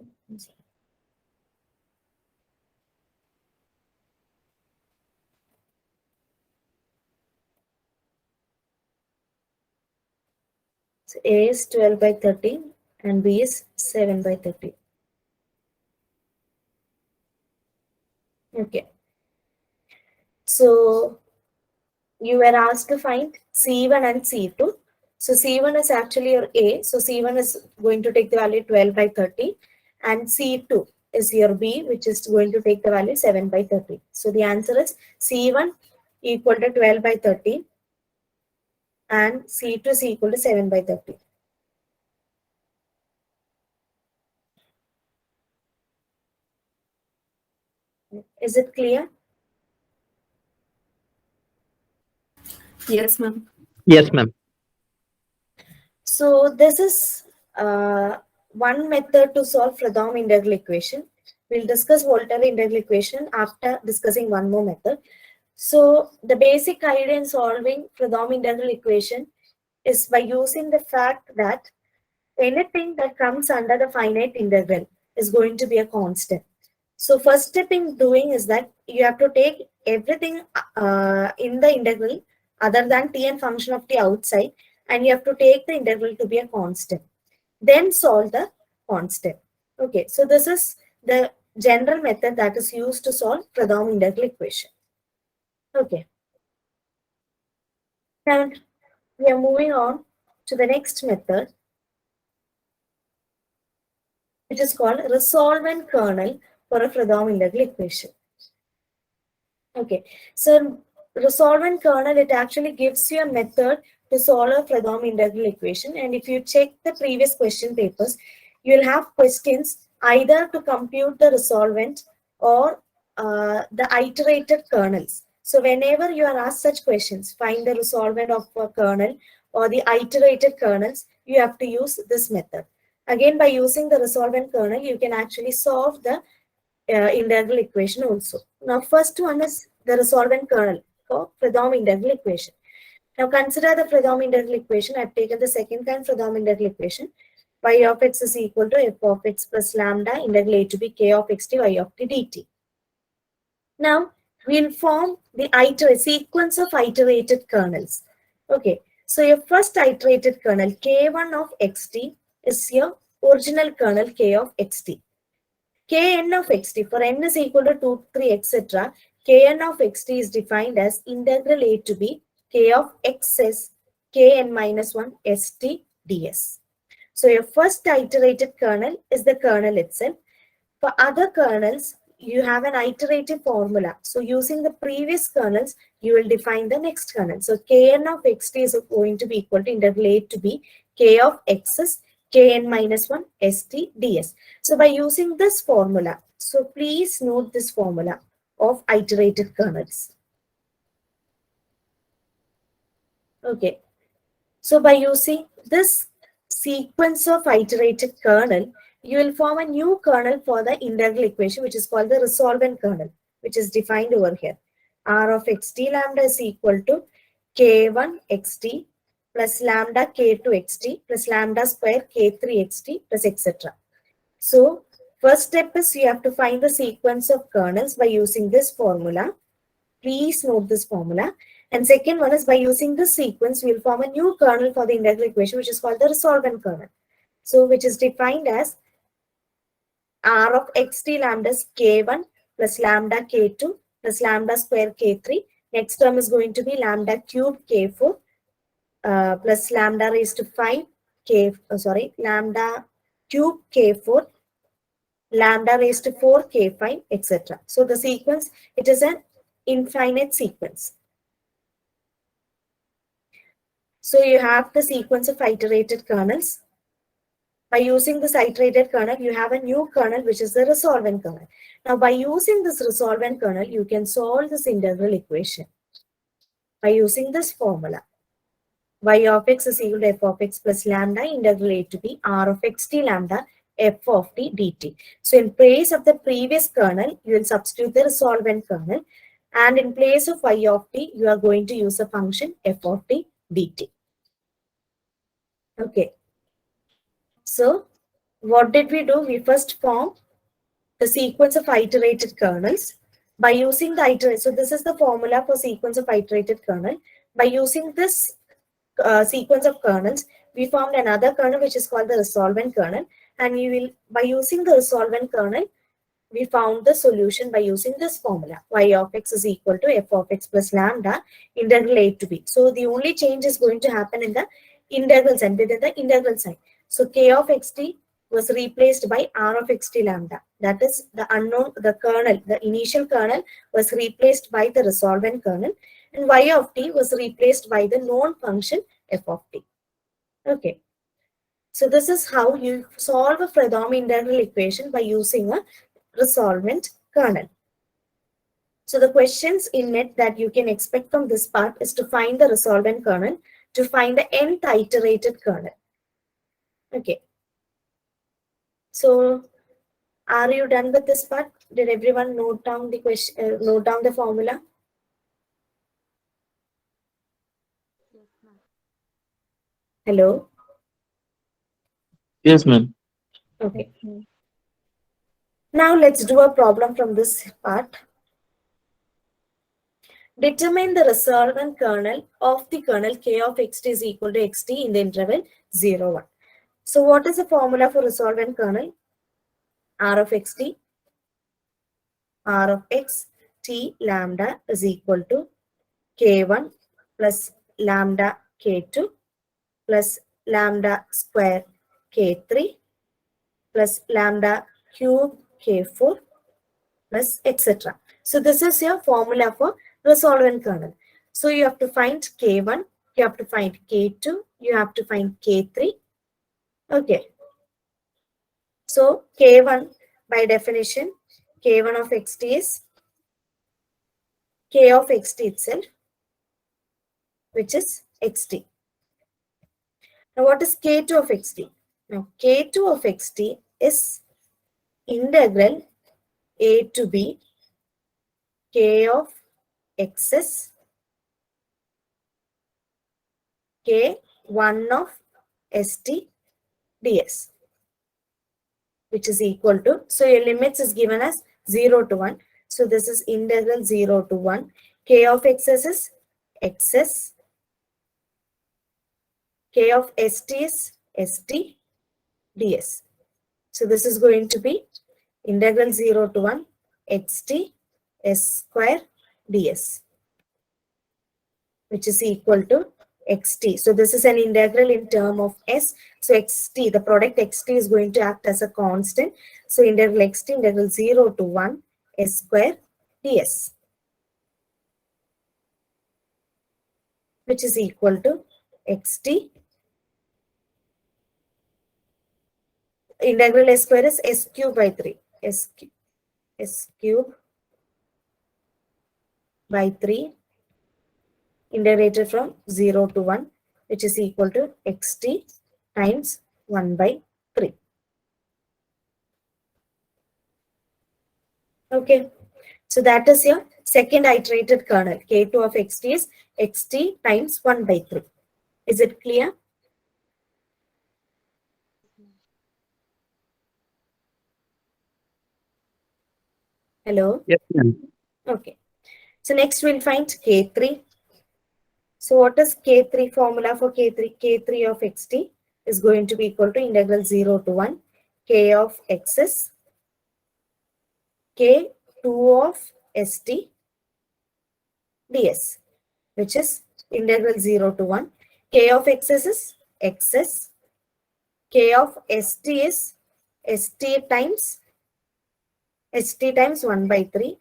So A is 12 by 13 and B is 7 by 13. Okay. So you were asked to find C1 and C2. So C1 is actually your A. So C1 is going to take the value 12 by 30. And C2 is your B, which is going to take the value 7 by 30. So the answer is C1 equal to 12 by 30 and C2 is equal to 7 by 30. Is it clear?
Yes, ma'am.
Yes, ma'am.
So this is one method to solve Fredholm integral equation. We'll discuss Volta integral equation after discussing one more method. So the basic idea in solving Fredholm integral equation is by using the fact that anything that comes under the finite integral is going to be a constant. So first step in doing is that you have to take everything in the integral other than t and function of t outside, and you have to take the integral to be a constant. Then solve the constant. Okay, so this is the general method that is used to solve Fredholm integral equation. Okay. Now we are moving on to the next method, which is called resolvent kernel for a Fredholm integral equation. Okay, so resolvent kernel, it actually gives you a method to solve a Fredholm integral equation. And if you check the previous question papers, you'll have questions either to compute the resolvent or the iterated kernels. So whenever you are asked such questions, find the resolvent of a kernel or the iterated kernels, you have to use this method. Again, by using the resolvent kernel, you can actually solve the integral equation also. Now, first one is the resolvent kernel for Fredholm integral equation. Now, consider the Fredholm integral equation. I've taken the second kind Fredholm integral equation. Y of x is equal to f of x plus lambda integral a to b k of x t y of t dt. Now, we'll form the sequence of iterated kernels. Okay, so your first iterated kernel k1 of xt is your original kernel k of xt. Kn of xt, for n is equal to 2, 3, etc. Kn of xt is defined as integral a to b k of xs kn minus 1 st ds. So your first iterated kernel is the kernel itself. For other kernels, you have an iterative formula. So using the previous kernels, you will define the next kernel. So Kn of xt is going to be equal to integral a to b k of x is kn minus 1 st ds. So by using this formula, so please note this formula of iterated kernels. Okay. So by using this sequence of iterated kernel, you will form a new kernel for the integral equation, which is called the resolvent kernel, which is defined over here. R of xt lambda is equal to k1 xt plus lambda k2 xt plus lambda square k3 xt plus etc. So first step is you have to find the sequence of kernels by using this formula. Please note this formula. And second one is by using this sequence, we will form a new kernel for the integral equation, which is called the resolvent kernel. So which is defined as R of xt lambda is k1 plus lambda k2 plus lambda square k3. Next term is going to be lambda cube k4 plus lambda raised to 5 lambda cube k4 lambda raised to 4 k5 etc. So the sequence, it is an infinite sequence. So you have the sequence of iterated kernels. By using this iterated kernel, you have a new kernel, which is the resolvent kernel. Now, by using this resolvent kernel, you can solve this integral equation by using this formula. Y of x is equal to f of x plus lambda integral a to b r of xt lambda f of t dt. So in place of the previous kernel, you will substitute the resolvent kernel. And in place of y of t, you are going to use a function f of t dt. Okay. So what did we do? We first formed the sequence of iterated kernels by using the iterated. So this is the formula for sequence of iterated kernel. By using this sequence of kernels, we formed another kernel which is called the resolvent kernel. And we will, by using the resolvent kernel, we found the solution by using this formula. Y of x is equal to f of x plus lambda integral a to b. So the only change is going to happen in the integral sign, within the integral sign. So k of xt was replaced by r of xt lambda. That is the unknown, the kernel, the initial kernel was replaced by the resolvent kernel, and y of t was replaced by the known function f of t. Okay. So this is how you solve a Fredholm integral equation by using a resolvent kernel. So the questions in NET that you can expect from this part is to find the resolvent kernel, to find the nth iterated kernel. Okay. So are you done with this part? Did everyone note down the question, note down the formula? Hello?
Yes, ma'am.
Okay. Now let's do a problem from this part. Determine the resolvent kernel of the kernel k of xt is equal to xt in the interval 0, 1. So what is the formula for resolvent kernel? R of xt, R of x t lambda is equal to k1 plus lambda k2 plus lambda square k3 plus lambda cube k4 plus etc. So this is your formula for resolvent kernel. So you have to find k1, you have to find k2, you have to find k3. Okay. So k1 by definition, k1 of xt is k of xt itself, which is xt. Now what is k2 of xt? Now k2 of xt is integral a to b k of x's k1 of st ds, which is equal to, so your limits is given as 0 to 1. So this is integral 0 to 1. K of x's is x's. K of st is st ds. So this is going to be integral 0 to 1 xt s square ds, which is equal to xt. So this is an integral in term of s. So xt, the product xt is going to act as a constant. So integral xt, integral 0 to 1 s square ds, which is equal to xt integral s square is s cube by 3. S cube by 3 integrated from 0 to 1, which is equal to xt times 1 by 3. Okay, so that is your second iterated kernel. K2 of xt is xt times 1 by 3. Is it clear? Hello?
Yes, ma'am.
Okay. So next we'll find K3. So what is K3 formula for K3? K3 of xt is going to be equal to integral 0 to 1 k of x's K2 of st ds, which is integral 0 to 1. K of x's is x's. K of st is st times 1 by 3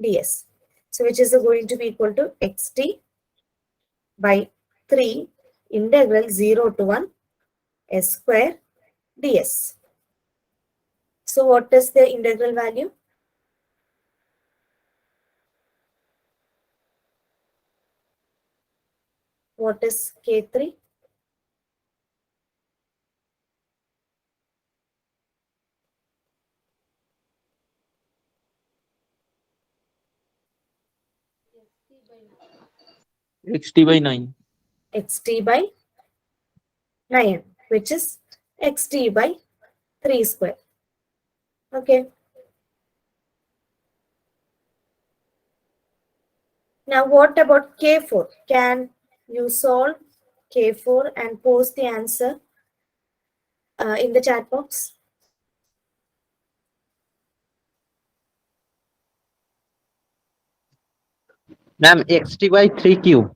ds. So which is going to be equal to xt by 3 integral 0 to 1 s square ds. So what is the integral value? What is K3?
xt by 9.
Xt by 9, which is xt by 3 square. Okay. Now what about K4? Can you solve K4 and post the answer in the chat box?
Ma'am, xt by 3 cube.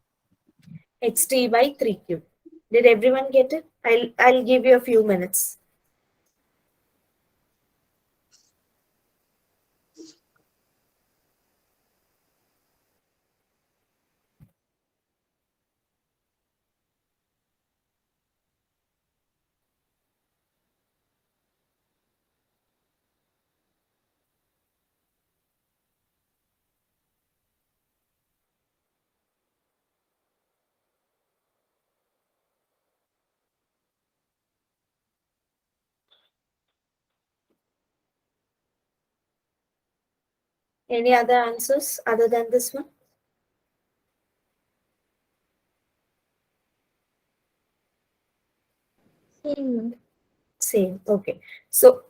Xt by 3 cube. Did everyone get it? I'll give you a few minutes. Any other answers other than this one? Same. Okay. So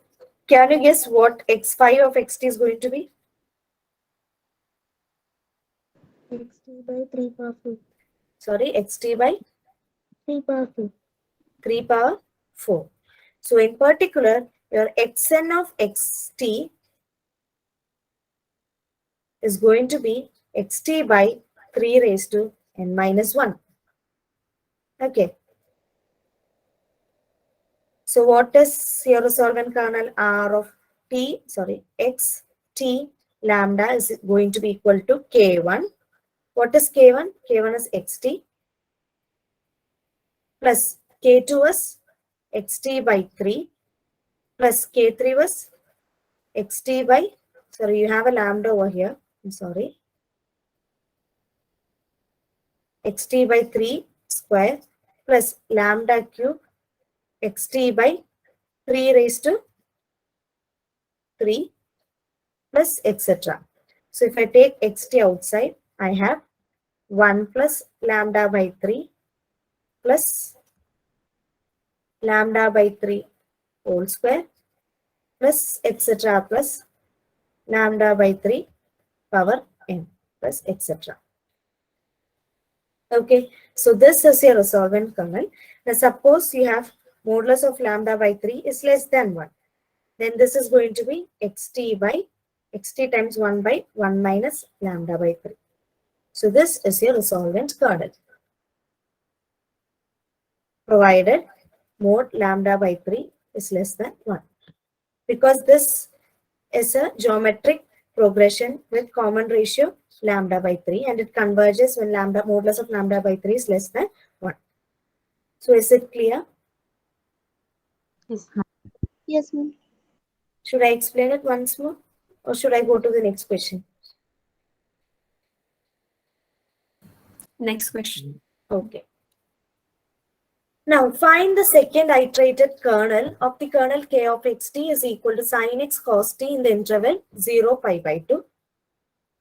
can you guess what x5 of xt is going to be?
xt by 3 power 4.
Sorry, xt by
3 power 4.
3 power 4. So in particular, your xn of xt is going to be xt by 3 raised to n minus 1. Okay. So what is your resolvent kernel R of t, sorry, x t lambda is going to be equal to k1. What is k1? K1 is xt plus k2 was xt by 3 plus k3 was xt by, sorry, you have a lambda over here. I'm sorry. Xt by 3 square plus lambda cube xt by 3 raised to 3 plus etc. So if I take xt outside, I have 1 plus lambda by 3 plus lambda by 3 whole square plus etc. plus lambda by 3 power n plus etc. Okay, so this is your resolvent kernel. Now suppose you have modulus of lambda by 3 is less than 1. Then this is going to be xt by xt times 1 by 1 minus lambda by 3. So this is your resolvent kernel. Provided mod lambda by 3 is less than 1. Because this is a geometric progression with common ratio lambda by 3 and it converges when lambda modulus of lambda by 3 is less than 1. So is it clear?
Yes, ma'am.
Yes, ma'am.
Should I explain it once more or should I go to the next question?
Next question.
Okay. Now find the second iterated kernel of the kernel k of xt is equal to sin x cos t in the interval 0 pi by 2.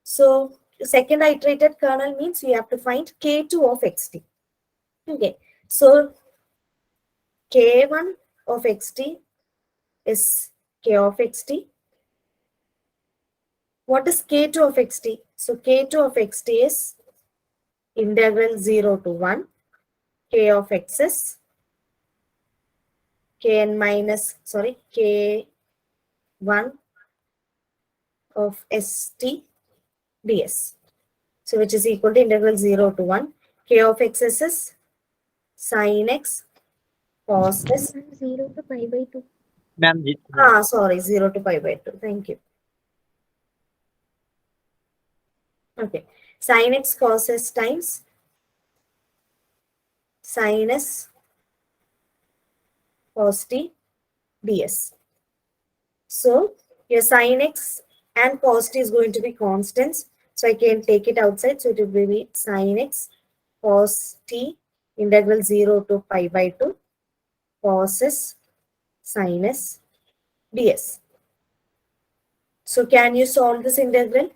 So second iterated kernel means we have to find k2 of xt. Okay. So k1 of xt is k of xt. What is k2 of xt? So k2 of xt is integral 0 to 1 k of x's kn minus k1 of st ds. So which is equal to integral 0 to 1 k of x's is sin x cos s
0 to pi by 2.
Ma'am,
0 to pi by 2. Thank you. Okay. Sin x cos s times sin s cos t ds. So your sin x and cos t is going to be constants. So I can take it outside. So it will be sin x cos t integral 0 to pi by 2 cos s sin s ds. So can you solve this integral?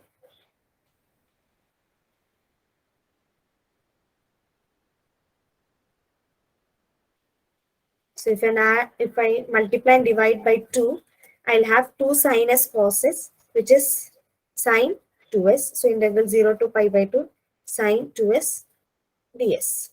So if I multiply and divide by 2, I'll have 2 sin s cos s, which is sin 2s. So integral 0 to pi by 2 sin 2s ds.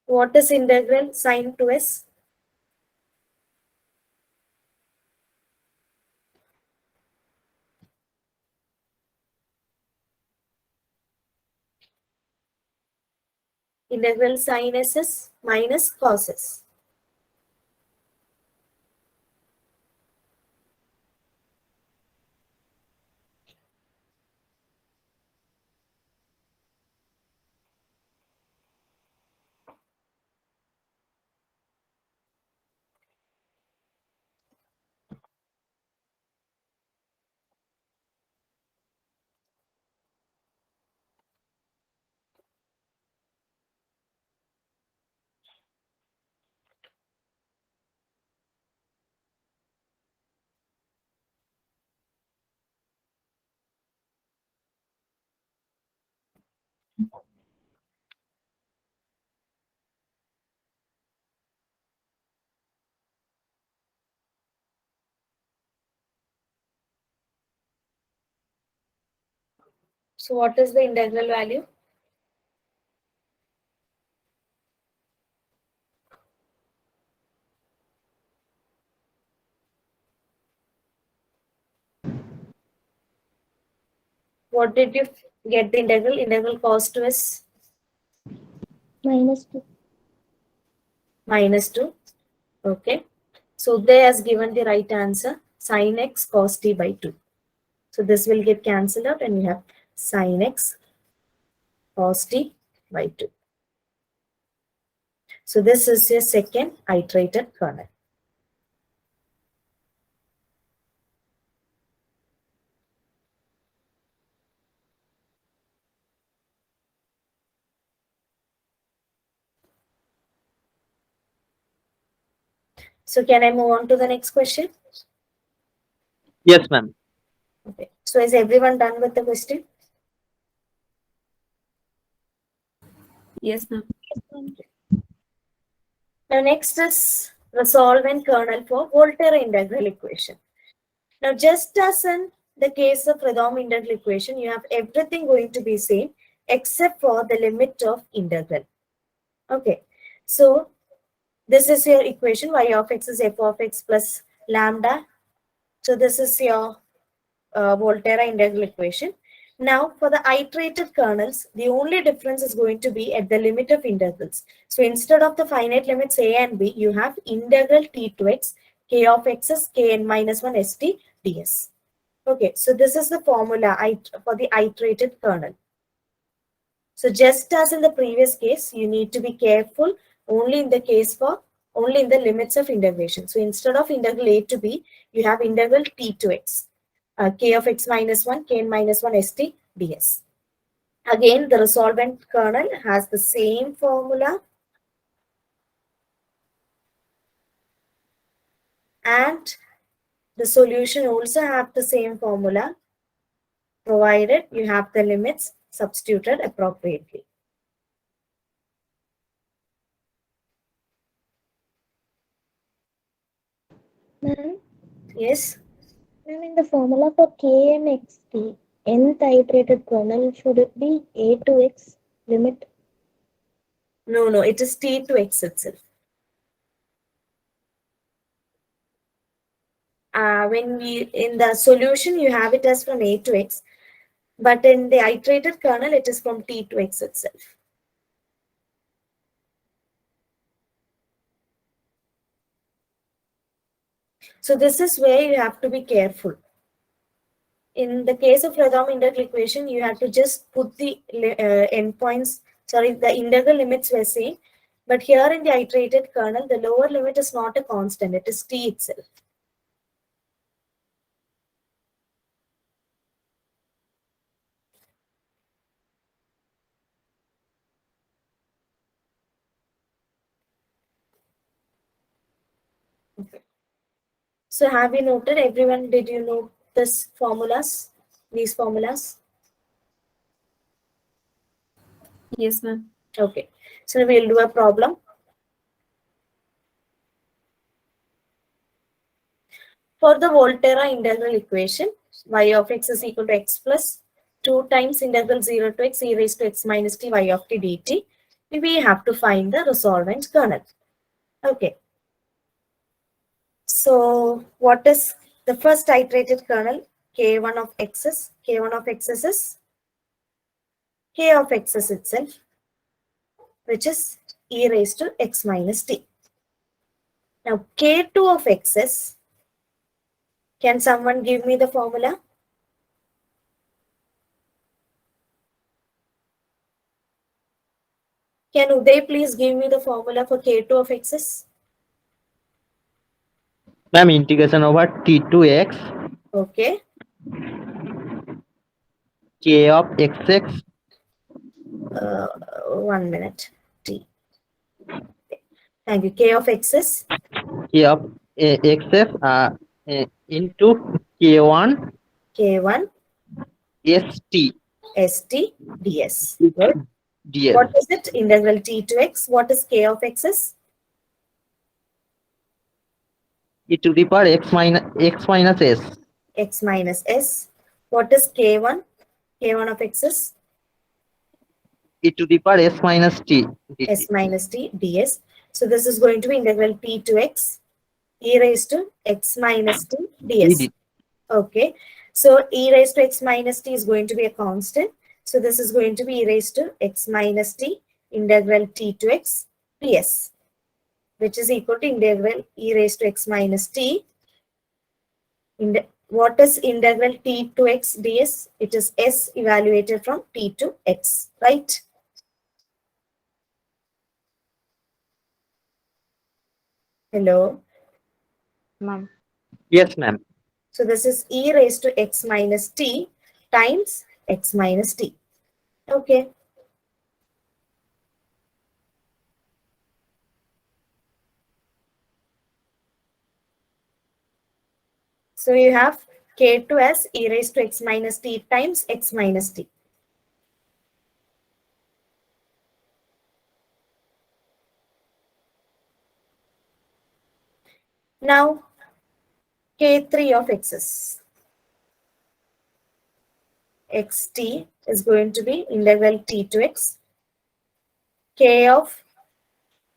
What is integral sin 2s? Integral sin s is minus cos s. So what is the integral value? What did you get the integral? Integral cos 2s
Minus 2.
minus 2. Okay. So they has given the right answer, sin x cos t by 2. So this will get cancelled out and you have sin x cos t by 2. So this is your second iterated kernel. So can I move on to the next question?
Yes, ma'am.
Okay. So is everyone done with the question?
Yes, ma'am.
Now next is resolvent kernel for Volterra integral equation. Now just as in the case of Redom integral equation, you have everything going to be same except for the limit of integral. Okay. So this is your equation, y of x is f of x plus lambda. So this is your Volterra integral equation. Now, for the iterated kernels, the only difference is going to be at the limit of integrals. So instead of the finite limits a and b, you have integral t to x, k of x's, kn minus 1 st ds. Okay, so this is the formula for the iterated kernel. So just as in the previous case, you need to be careful only in the limits of integration. So instead of integral a to b, you have integral t to x, k of x minus 1, kn minus 1 st ds. Again, the resolvent kernel has the same formula, and the solution also have the same formula, provided you have the limits substituted appropriately.
Ma'am,
Yes?
in the formula for k and xt, nth iterated kernel, should it be a to x limit?
No, it is t to x itself. When in the solution, you have it as from a to x, but in the iterated kernel, it is from t to x itself. So this is where you have to be careful. In the case of Fredholm integral equation, you have to just put the endpoints, the integral limits we're saying. But here in the iterated kernel, the lower limit is not a constant, it is t itself. Okay. So have you noted, everyone, did you know these formulas?
Yes, ma'am.
Okay. So we'll do a problem. For the Volterra integral equation, y of x is equal to x plus 2 times integral 0 to x e raised to x minus t y of t dt, we have to find the resolvent kernel. Okay. So what is the first iterated kernel? K1 of x's. K1 of x's is k of x's itself, which is e raised to x minus t. Now k2 of x's, can someone give me the formula? Can Uday please give me the formula for k2 of x's?
Ma'am, integration over t to x,
Okay.
k of xx,
1 minute. T. Thank you. K of x's.
k of xf into k1
K1
st
st ds. Good.
ds
What is it? Integral t to x. What is k of x's?
e to the power x minus s.
X minus s. What is k1? K1 of x's?
E to the power s minus t.
S minus t ds. So this is going to be integral t to x e raised to x minus t ds. Okay. So e raised to x minus t is going to be a constant. So this is going to be e raised to x minus t integral t to x ds, which is equal to integral e raised to x minus t. What is integral t to x ds? It is s evaluated from t to x, right? Hello?
Ma'am.
Yes, ma'am.
So this is e raised to x minus t times x minus t. Okay. So you have k2 as e raised to x minus t times x minus t. Now, k3 of x's. xt is going to be integral t to x. K of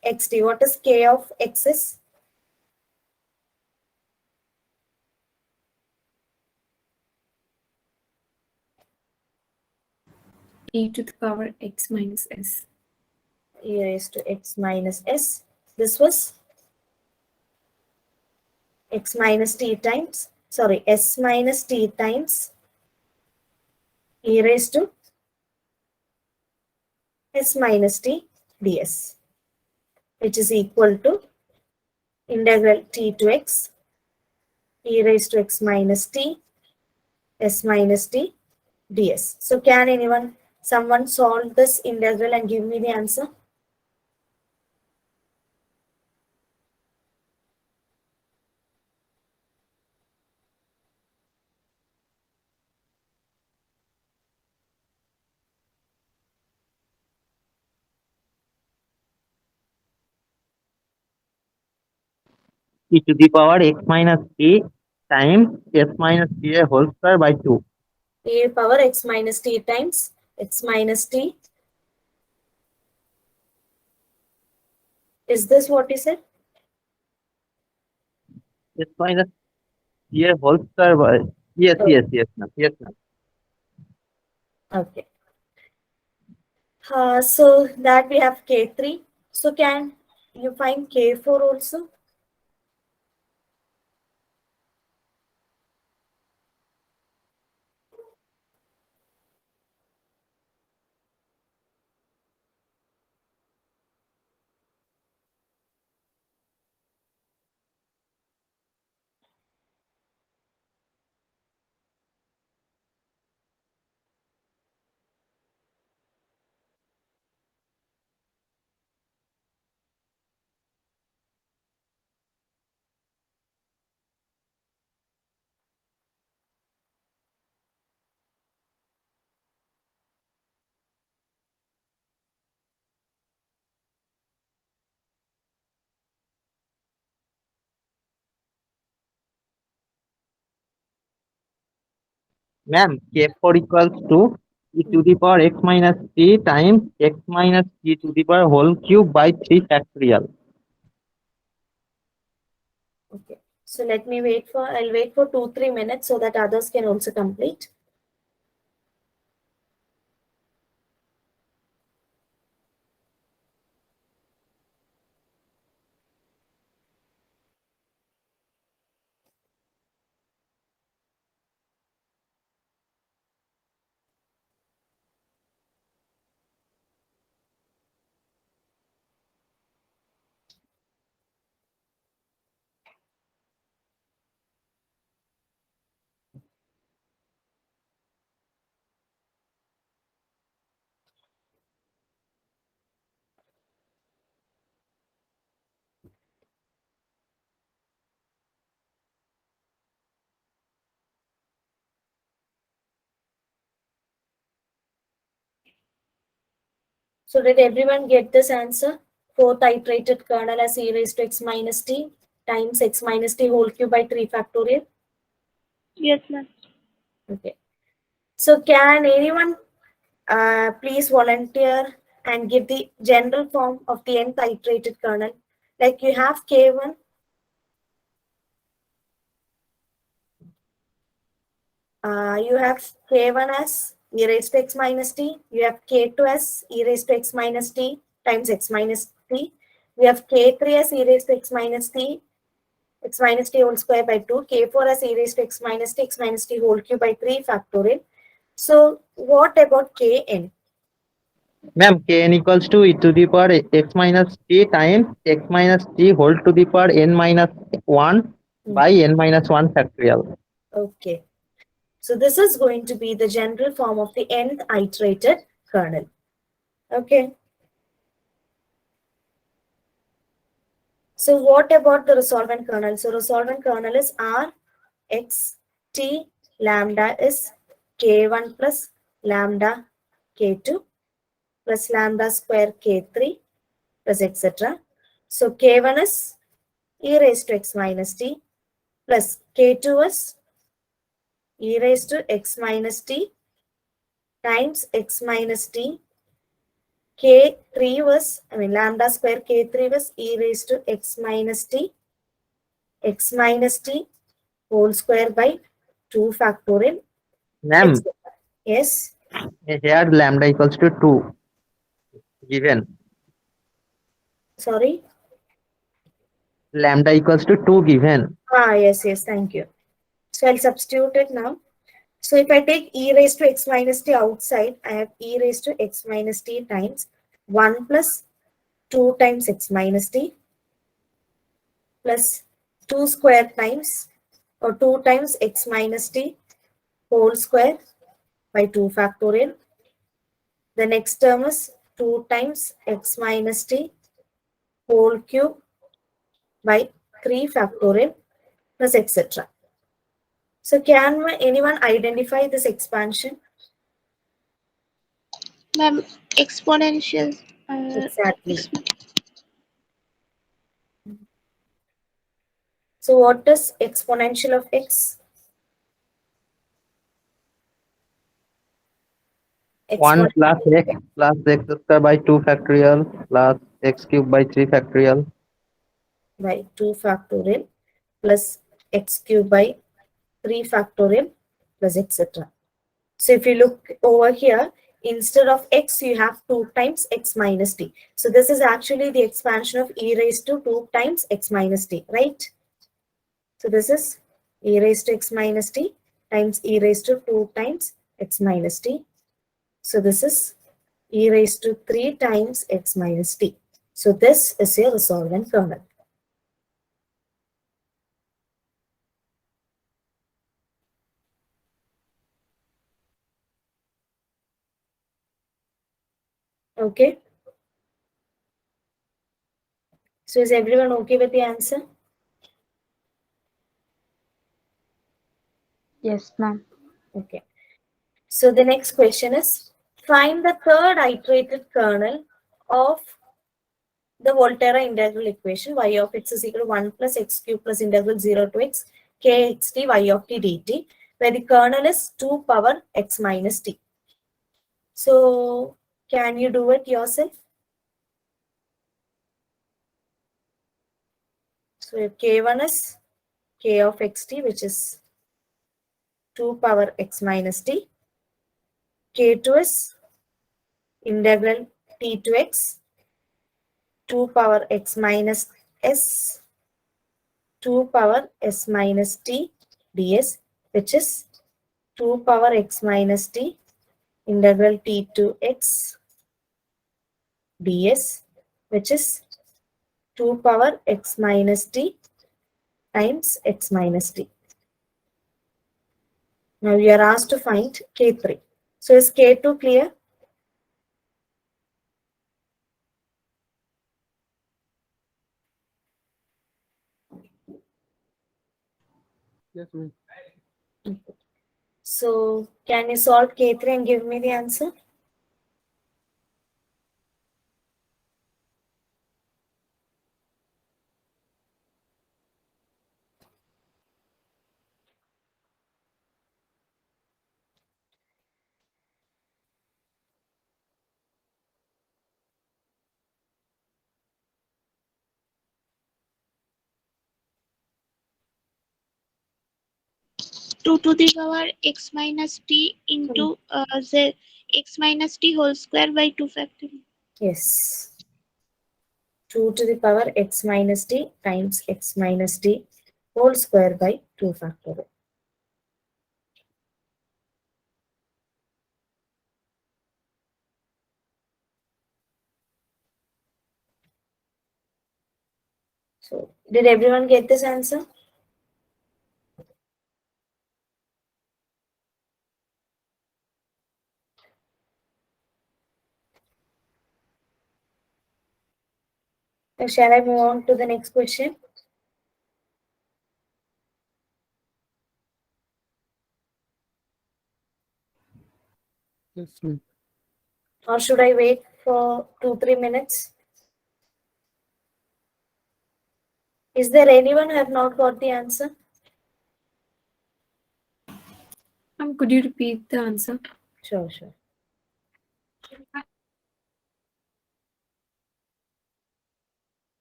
xt. What is k of x's?
e to the power x minus s.
E raised to x minus s. This was x minus t times, sorry, s minus t times e raised to s minus t ds, which is equal to integral t to x e raised to x minus t s minus t ds. So can someone solve this integral and give me the answer?
e to the power x minus t times s minus t whole square by 2.
A power x minus t times x minus t. Is this what you said?
S minus t whole square by, yes,
Oh.
yes, ma'am. Yes, ma'am.
Okay. So that we have K3. So can you find K4 also?
Ma'am, K4 equals to e to the power x minus t times x minus t to the power whole cube by 3 factorial.
Okay. So let me I'll wait for 2-3 minutes so that others can also complete. So did everyone get this answer? Fourth iterated kernel as e raised to x minus t times x minus t whole cube by 3 factorial.
Yes, ma'am.
Okay. So can anyone please volunteer and give the general form of the nth iterated kernel? Like you have K1. You have K1 as e raised to x minus t. You have K2 as e raised to x minus t times x minus t. We have K3 as e raised to x minus t whole square by 2. K4 as e raised to x minus t whole cube by 3 factorial. So what about Kn?
Ma'am, Kn equals to e to the power x minus t times x minus t whole to the power n minus 1 by n minus 1 factorial.
Okay. So this is going to be the general form of the nth iterated kernel. Okay. So what about the resolvent kernel? So resolvent kernel is R x t lambda is k1 plus lambda k2 plus lambda square k3 plus etc. So k1 is e raised to x minus t plus k2 is e raised to x minus t times x minus t. K3 was, lambda square K3 was e raised to x minus t whole square by 2 factorial.
Ma'am,
Yes.
Here lambda equals to 2 given.
Sorry.
Lambda equals to 2 given.
Yes, thank you. So I'll substitute it now. So if I take e raised to x minus t outside, I have e raised to x minus t times 1 plus 2 times x minus t plus 2 square times or 2 times x minus t whole square by 2 factorial. The next term is 2 times x minus t whole cube by 3 factorial plus etc. So can anyone identify this expansion?
Ma'am, exponential.
Exactly. So what is exponential of x?
1 plus x square by 2 factorial plus x cube by 3 factorial.
By 2 factorial plus x cube by 3 factorial plus etc. So if you look over here, instead of x, you have 2 times x minus t. So this is actually the expansion of e raised to 2 times x minus t, right? So this is e raised to x minus t times e raised to 2 times x minus t. So this is e raised to 3 times x minus t. So this is your resolvent kernel. Okay. So is everyone okay with the answer?
Yes, ma'am.
Okay. So the next question is, find the third iterated kernel of the Volterra integral equation y of x is equal to 1 plus x cube plus integral 0 to x kxt y of t dt, where the kernel is 2 power x minus t. So can you do it yourself? So k1 is k of xt, which is 2 power x minus t. K2 is integral t to x 2 power x minus s 2 power s minus t ds, which is 2 power x minus t integral t to x ds, which is 2 power x minus t times x minus t. Now we are asked to find k3. So is k2 clear?
Yes, ma'am.
So can you solve k3 and give me the answer?
Two to the power x minus t into z x minus t whole square by 2 factorial.
Yes. 2 to the power x minus t times x minus t whole square by 2 factorial. So did everyone get this answer? So shall I move on to the next question?
Yes, ma'am.
Or should I wait for 2-3 minutes? Is there anyone who have not got the answer?
Could you repeat the answer?
Sure.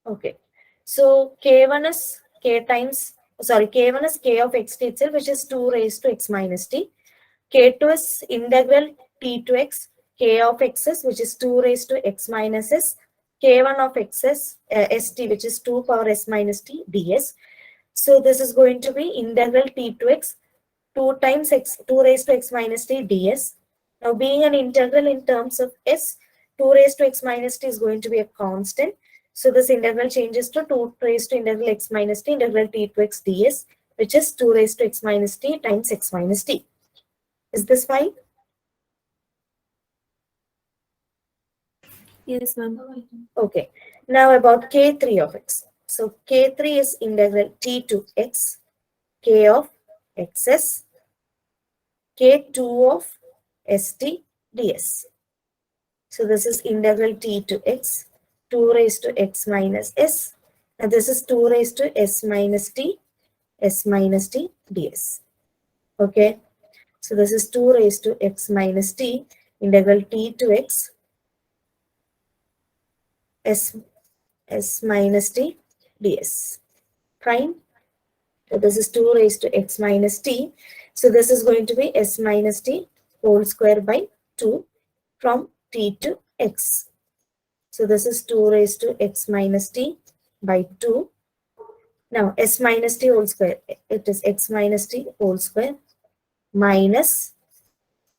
Okay. So k1 is k of xt itself, which is 2 raised to x minus t. K2 is integral t to x, k of x's, which is 2 raised to x minus s, k1 of x's, st, which is 2 power s minus t ds. So this is going to be integral t to x 2 times x 2 raised to x minus t ds. Now being an integral in terms of s, 2 raised to x minus t is going to be a constant. So this integral changes to 2 raised to integral x minus t integral t to x ds, which is 2 raised to x minus t times x minus t. Is this fine?
Yes, ma'am.
Okay. Now about k3 of x. So k3 is integral t to x, k of xs, k2 of st ds. So this is integral t to x, 2 raised to x minus s, and this is 2 raised to s minus t ds. Okay. So this is 2 raised to x minus t, integral t to x, s minus t ds. Fine. So this is 2 raised to x minus t. So this is going to be s minus t whole square by 2 from t to x. So this is 2 raised to x minus t by 2. Now s minus t whole square, it is x minus t whole square minus,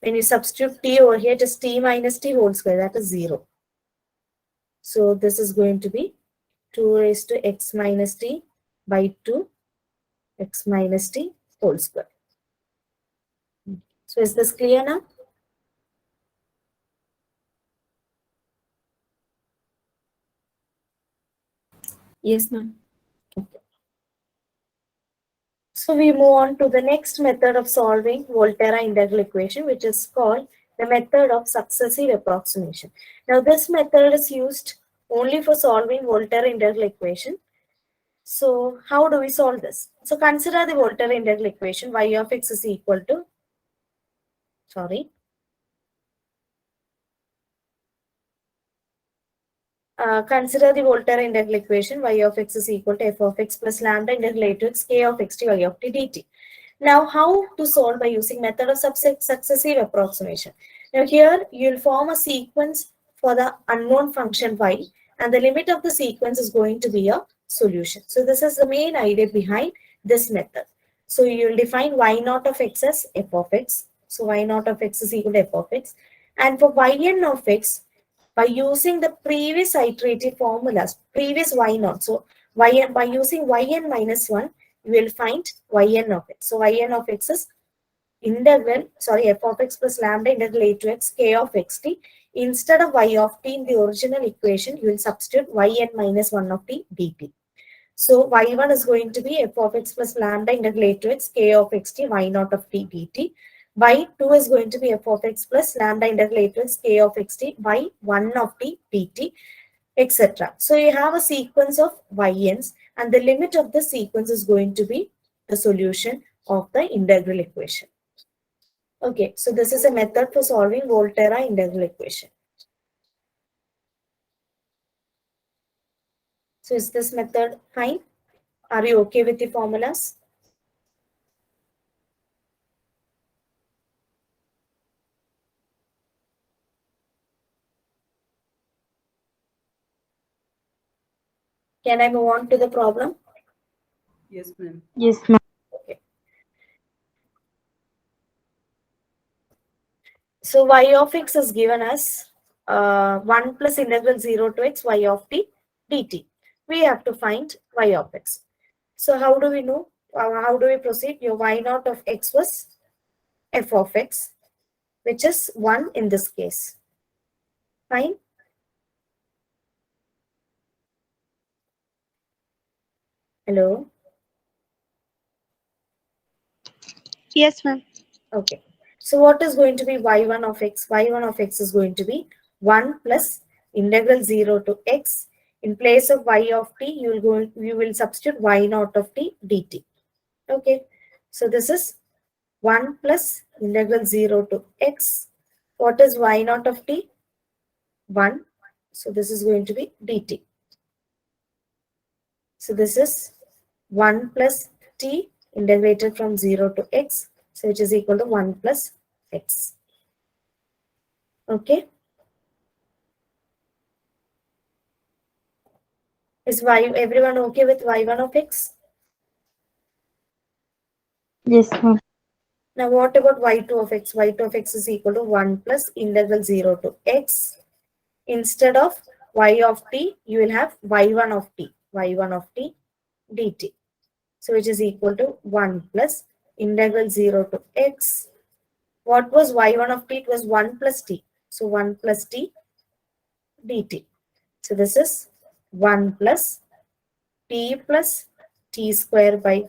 when you substitute t over here, it is t minus t whole square, that is 0. So this is going to be 2 raised to x minus t by 2 x minus t whole square. So is this clear now?
Yes, ma'am.
So we move on to the next method of solving Volterra integral equation, which is called the method of successive approximation. Now this method is used only for solving Volterra integral equation. So how do we solve this? So consider the Volterra integral equation y of x is equal to, consider the Volterra integral equation y of x is equal to f of x plus lambda integral a to x k of x to y of t dt. Now how to solve by using method of successive approximation. Now here you will form a sequence for the unknown function y, and the limit of the sequence is going to be a solution. So this is the main idea behind this method. So you will define y naught of x as f of x. So y naught of x is equal to f of x. And for yn of x, by using the previous iterative formulas, previous y naught. So yn, by using yn minus 1, you will find yn of x. So yn of x is integral, f of x plus lambda integral a to x k of xt. Instead of y of t in the original equation, you will substitute yn minus 1 of t dt. So y1 is going to be f of x plus lambda integral a to x k of xt y naught of t dt. y2 is going to be f of x plus lambda integral a to x k of xt y1 of t dt, etc. So you have a sequence of yns, and the limit of the sequence is going to be the solution of the integral equation. Okay, so this is a method for solving Volterra integral equation. So is this method fine? Are you okay with the formulas? Can I move on to the problem?
Yes, ma'am.
Yes, ma'am.
Okay. So y of x is given as 1 plus integral 0 to x y of t dt. We have to find y of x. So how do we know? How do we proceed? Your y naught of x was f of x, which is 1 in this case. Fine. Hello?
Yes, ma'am.
Okay. So what is going to be y1 of x? y1 of x is going to be 1 plus integral 0 to x. In place of y of t, you will substitute y naught of t dt. Okay. So this is 1 plus integral 0 to x. What is y naught of t? 1. So this is going to be dt. So this is 1 plus t integrated from 0 to x. So which is equal to 1 plus x. Okay. Is everyone okay with y1 of x?
Yes, ma'am.
Now what about y2 of x? y2 of x is equal to 1 plus integral 0 to x. Instead of y of t, you will have y1 of t, y1 of t dt. So which is equal to 1 plus integral 0 to x. What was y1 of t? It was 1 plus t. So 1 plus t dt. So this is 1 plus t square by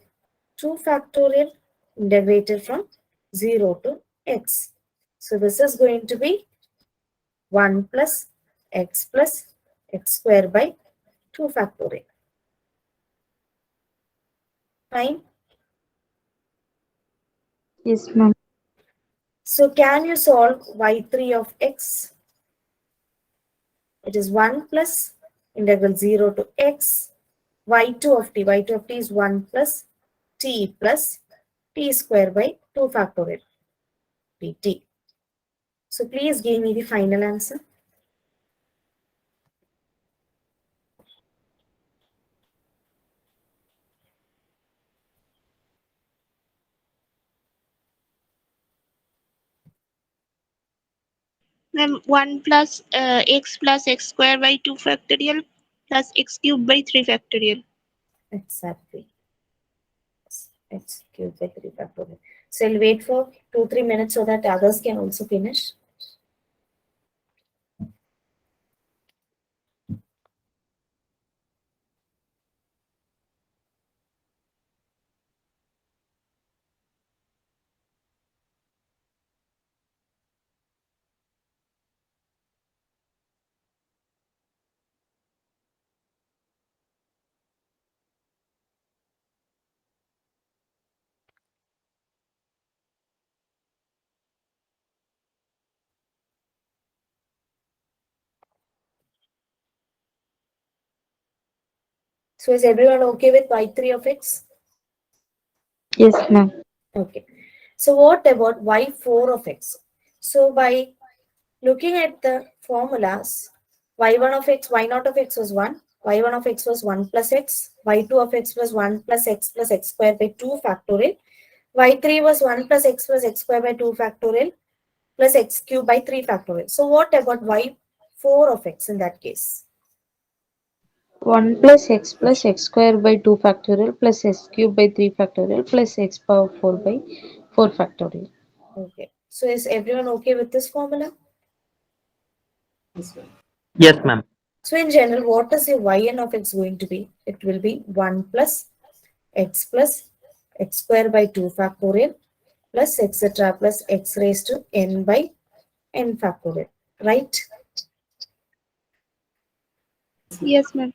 2 factorial integrated from 0 to x. So this is going to be 1 plus x square by 2 factorial. Fine.
Yes, ma'am.
So can you solve y3 of x? It is 1 plus integral 0 to x. y2 of t is 1 plus t square by 2 factorial dt. So please give me the final answer.
Ma'am, 1 plus x square by 2 factorial plus x cube by 3 factorial.
Exactly. X cubed by 3 factorial. So I'll wait for 2-3 minutes so that others can also finish. So is everyone okay with y3 of x?
Yes, ma'am.
Okay. So what about y4 of x? So by looking at the formulas, y1 of x, y0 of x was 1, y1 of x was 1 plus x, y2 of x was 1 plus x square by 2 factorial, y3 was 1 plus x square by 2 factorial plus x cube by 3 factorial. So what about y4 of x in that case?
1 plus x square by 2 factorial plus x cube by 3 factorial plus x power 4 by 4 factorial.
Okay. So is everyone okay with this formula?
Yes, ma'am.
So in general, what is your yn of x going to be? It will be 1 plus x square by 2 factorial plus etc. plus x raised to n by n factorial, right?
Yes, ma'am.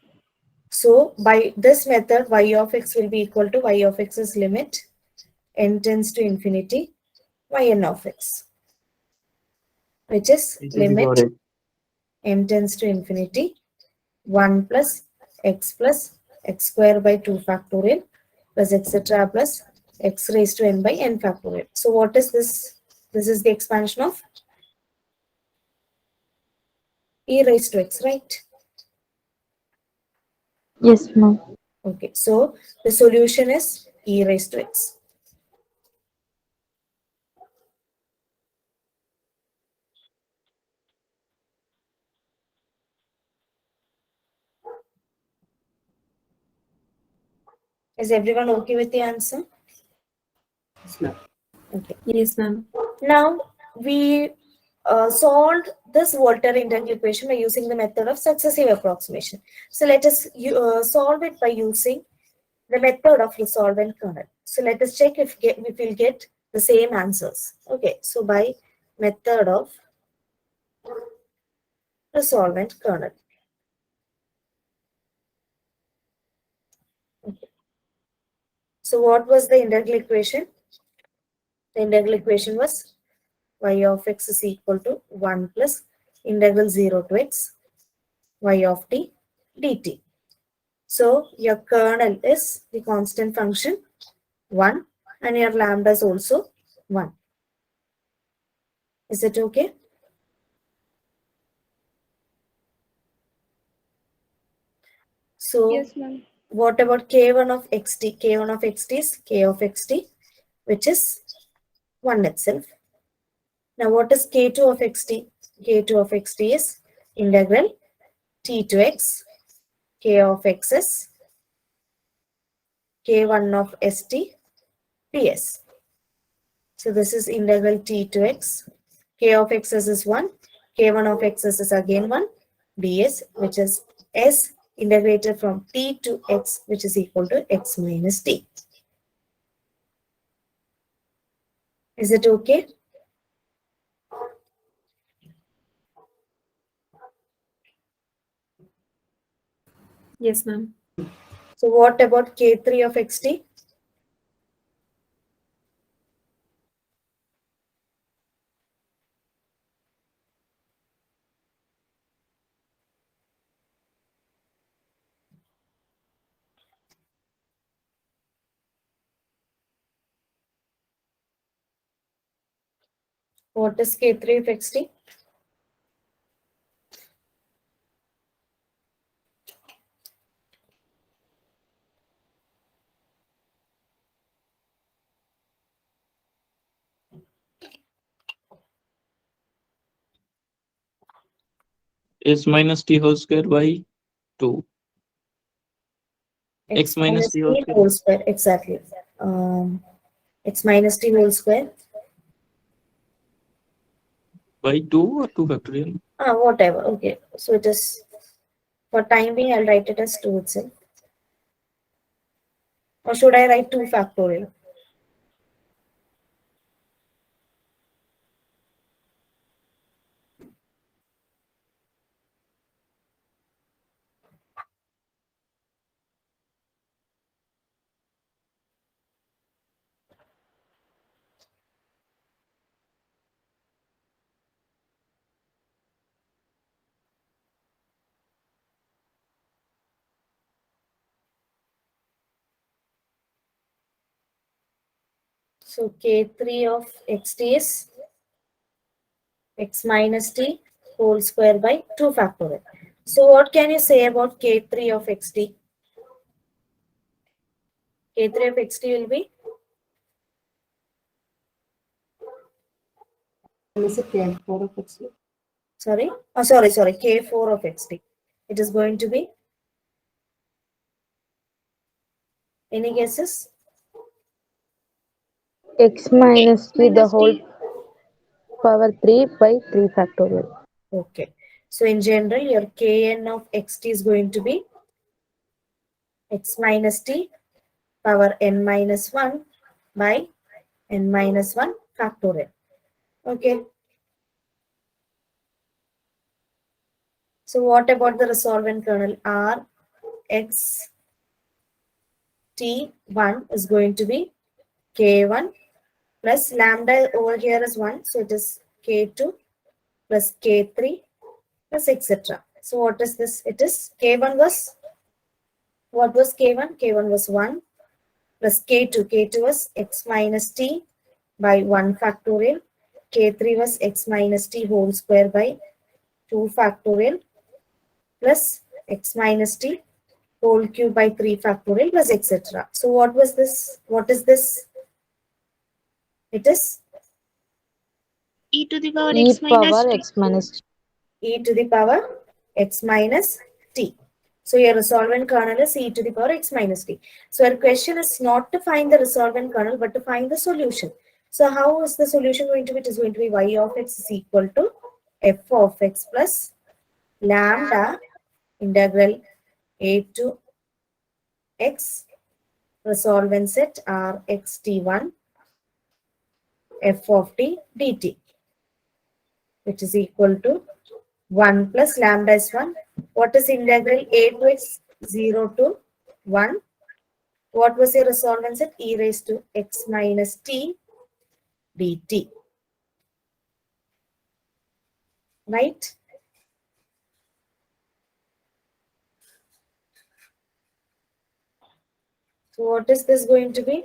So by this method, y of x will be equal to y of x's limit n tends to infinity yn of x, which is limit m tends to infinity 1 plus x square by 2 factorial plus etc. plus x raised to n by n factorial. So what is this? This is the expansion of e raised to x, right?
Yes, ma'am.
Okay, so the solution is e raised to x. Is everyone okay with the answer? Okay.
Yes, ma'am.
Now we solved this Volter integral equation by using the method of successive approximation. So let us solve it by using the method of resolvent kernel. So let us check if we'll get the same answers. Okay, so by method of resolvent kernel. Okay. So what was the integral equation? The integral equation was y of x is equal to 1 plus integral 0 to x y of t dt. So your kernel is the constant function 1 and your lambda is also 1. Is it okay? So
Yes, ma'am.
what about k1 of xt? K1 of xt is k of xt, which is 1 itself. Now what is k2 of xt? K2 of xt is integral t to x, k of x's, k1 of st ds. So this is integral t to x, k of x's is 1, k1 of x's is again 1, ds, which is s integrated from t to x, which is equal to x minus t. Is it okay?
Yes, ma'am.
So what about k3 of xt? What is k3 of xt?
S minus T whole square by 2. X minus T whole square
whole square, exactly. X minus t whole square.
by 2 or 2 factorial?
Whatever. Okay. So it is, for time being, I'll write it as 2 itself. Or should I write 2 factorial? So k3 of xt is x minus t whole square by 2 factorial. So what can you say about k3 of xt? K3 of xt will be?
Is it K4 of xt?
Sorry? Oh, sorry, k4 of xt. It is going to be? Any guesses?
X minus t the whole power 3 by 3 factorial.
Okay. So in general, your kn of xt is going to be x minus t power n minus 1 by n minus 1 factorial. Okay. So what about the resolvent kernel? R x t1 is going to be k1 plus lambda over here is 1. So it is k2 plus k3 plus etc. So what is this? It is k1 was, what was k1? K1 was 1 plus k2. K2 was x minus t by 1 factorial. K3 was x minus t whole square by 2 factorial plus x minus t whole cube by 3 factorial plus etc. So what was this? What is this? It is
E to the power
E
x minus
power
t.
x minus t.
e to the power x minus t. So your resolvent kernel is e to the power x minus t. So our question is not to find the resolvent kernel, but to find the solution. So how is the solution going to be? It is going to be y of x is equal to f of x plus lambda integral a to x resolvent set r x t1 f of t dt, which is equal to 1 plus lambda is 1. What is integral a to x 0 to 1? What was your resolvent set? E raised to x minus t dt. Right? So what is this going to be?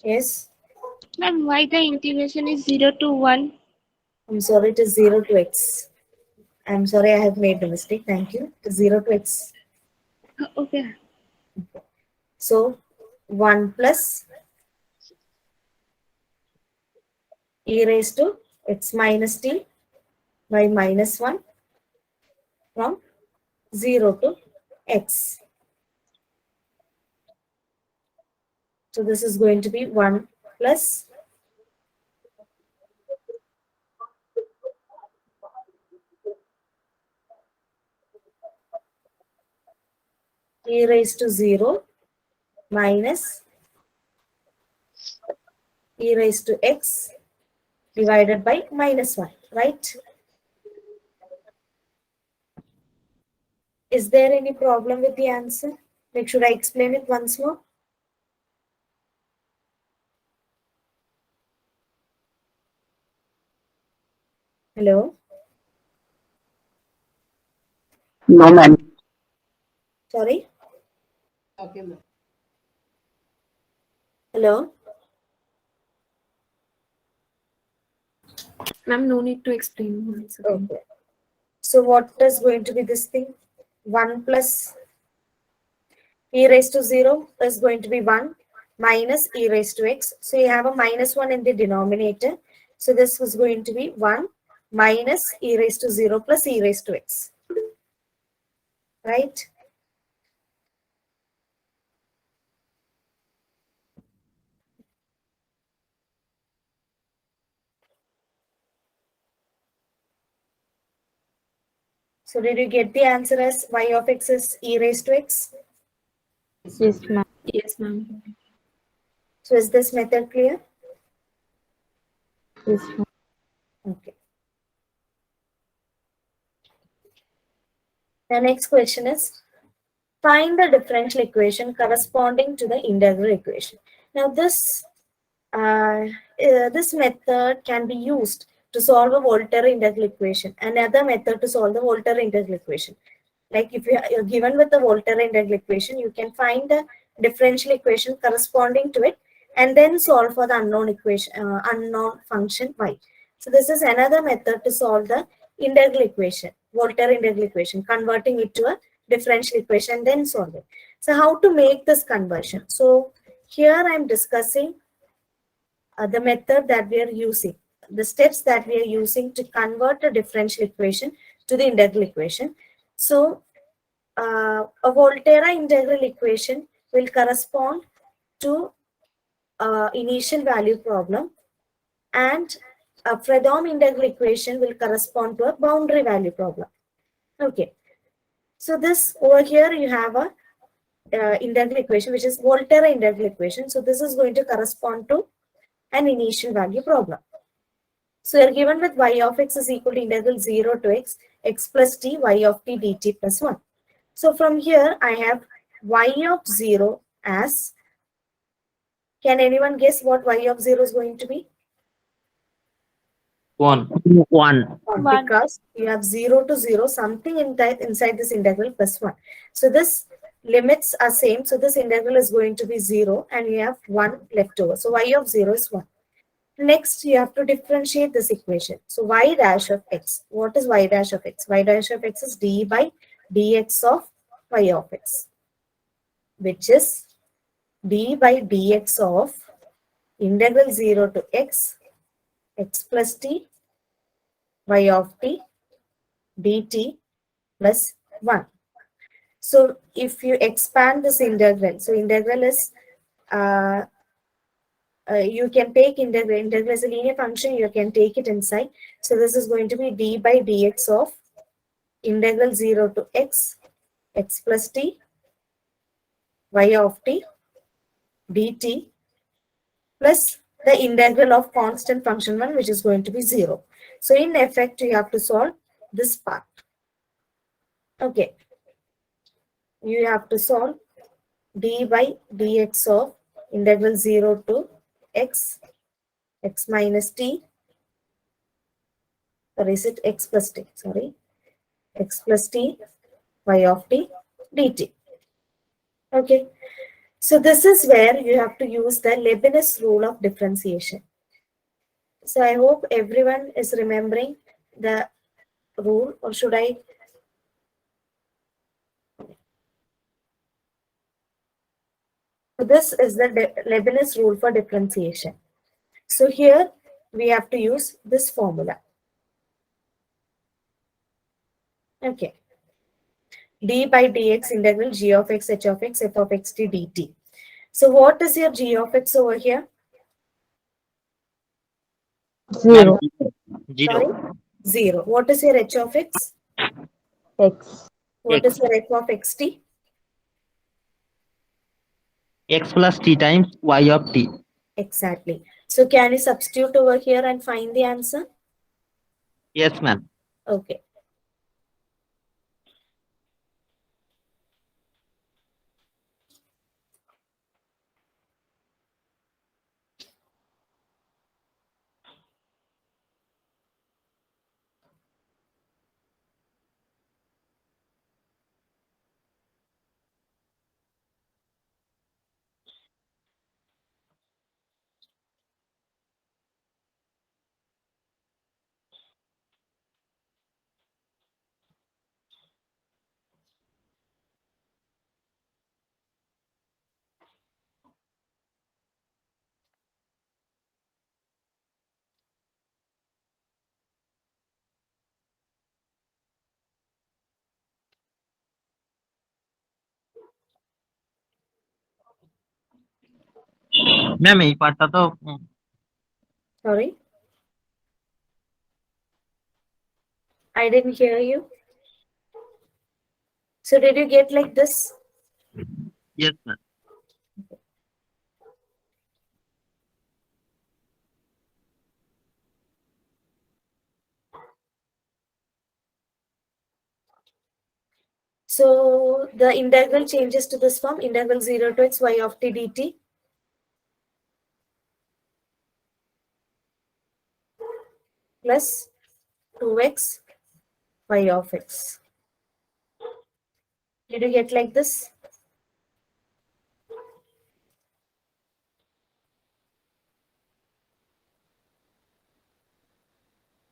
Yes.
Ma'am, why the integration is 0 to 1?
I'm sorry, it is 0 to x. I'm sorry, I have made the mistake. Thank you. It is 0 to x.
Okay.
So 1 plus e raised to x minus t by minus 1 from 0 to x. So this is going to be 1 plus e raised to 0 minus e raised to x divided by minus 1, right? Is there any problem with the answer? Like, should I explain it once more? Hello?
No, ma'am.
Sorry?
Okay, ma'am.
Hello?
Ma'am, no need to explain. Once again.
Okay. So what is going to be this thing? 1 plus e raised to 0 is going to be 1 minus e raised to x. So you have a minus 1 in the denominator. So this was going to be 1 minus e raised to 0 plus e raised to x. Right? So did you get the answer as y of x is e raised to x?
Yes, ma'am.
Yes, ma'am.
So is this method clear?
Yes, ma'am.
Okay. The next question is, find the differential equation corresponding to the integral equation. Now this method can be used to solve a Volterra integral equation. Another method to solve the Volterra integral equation. Like if you're given with the Volterra integral equation, you can find the differential equation corresponding to it and then solve for the unknown equation, unknown function y. So this is another method to solve the integral equation, Volterra integral equation, converting it to a differential equation and then solve it. So how to make this conversion? So here I'm discussing the method that we are using, the steps that we are using to convert a differential equation to the integral equation. So a Volterra integral equation will correspond to initial value problem, and a Fredholm integral equation will correspond to a boundary value problem. Okay, so this over here you have a integral equation which is Volterra integral equation. So this is going to correspond to an initial value problem. So you're given with y of x is equal to integral 0 to x, x plus t, y of t dt plus 1. So from here I have y of 0 as, can anyone guess what y of 0 is going to be?
1.
Because you have 0 to 0, something inside this integral plus 1. So this limits are same. So this integral is going to be 0 and you have 1 left over. So y of 0 is 1. Next, you have to differentiate this equation. So y dash of x. What is y dash of x? Y dash of x is d by dx of y of x, which is d by dx of integral 0 to x, x plus t, y of t, dt plus 1. So if you expand this integral, so integral is, you can take integral as a linear function, you can take it inside. So this is going to be d by dx of integral 0 to x, x plus t, y of t, dt plus the integral of constant function 1, which is going to be 0. So in effect, you have to solve this part. Okay. You have to solve d by dx of integral 0 to x, x minus t, or is it x plus t? Sorry, x plus t, y of t, dt. Okay. So this is where you have to use the Leibniz rule of differentiation. So I hope everyone is remembering the rule, or should I? So this is the Leibniz rule for differentiation. So here we have to use this formula. Okay. D by dx integral g of x, h of x, f of x t dt. So what is your g of x over here?
0.
Zero.
Sorry? 0. What is your h of x?
X.
What
X.
is your f of xt?
X plus t times y of t.
Exactly. So can you substitute over here and find the answer?
Yes, ma'am.
Okay.
Ma'am এই পার্টটা তো
Sorry? I didn't hear you. So did you get like this?
yes ma'am.
So the integral changes to this form, integral 0 to x y of t dt. Plus 2x y of x. Did you get like this?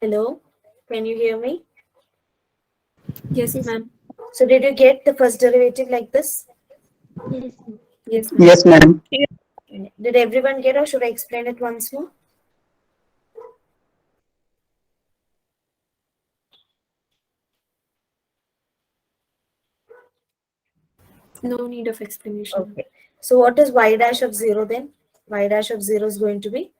Hello? Can you hear me?
Yes, ma'am.
So did you get the first derivative like this?
Yes.
Yes, ma'am.
Yes, madam.
Did everyone get, or should I explain it once more?
No need of explanation.
Okay. So what is y dash of 0 then? Y dash of 0 is going to be?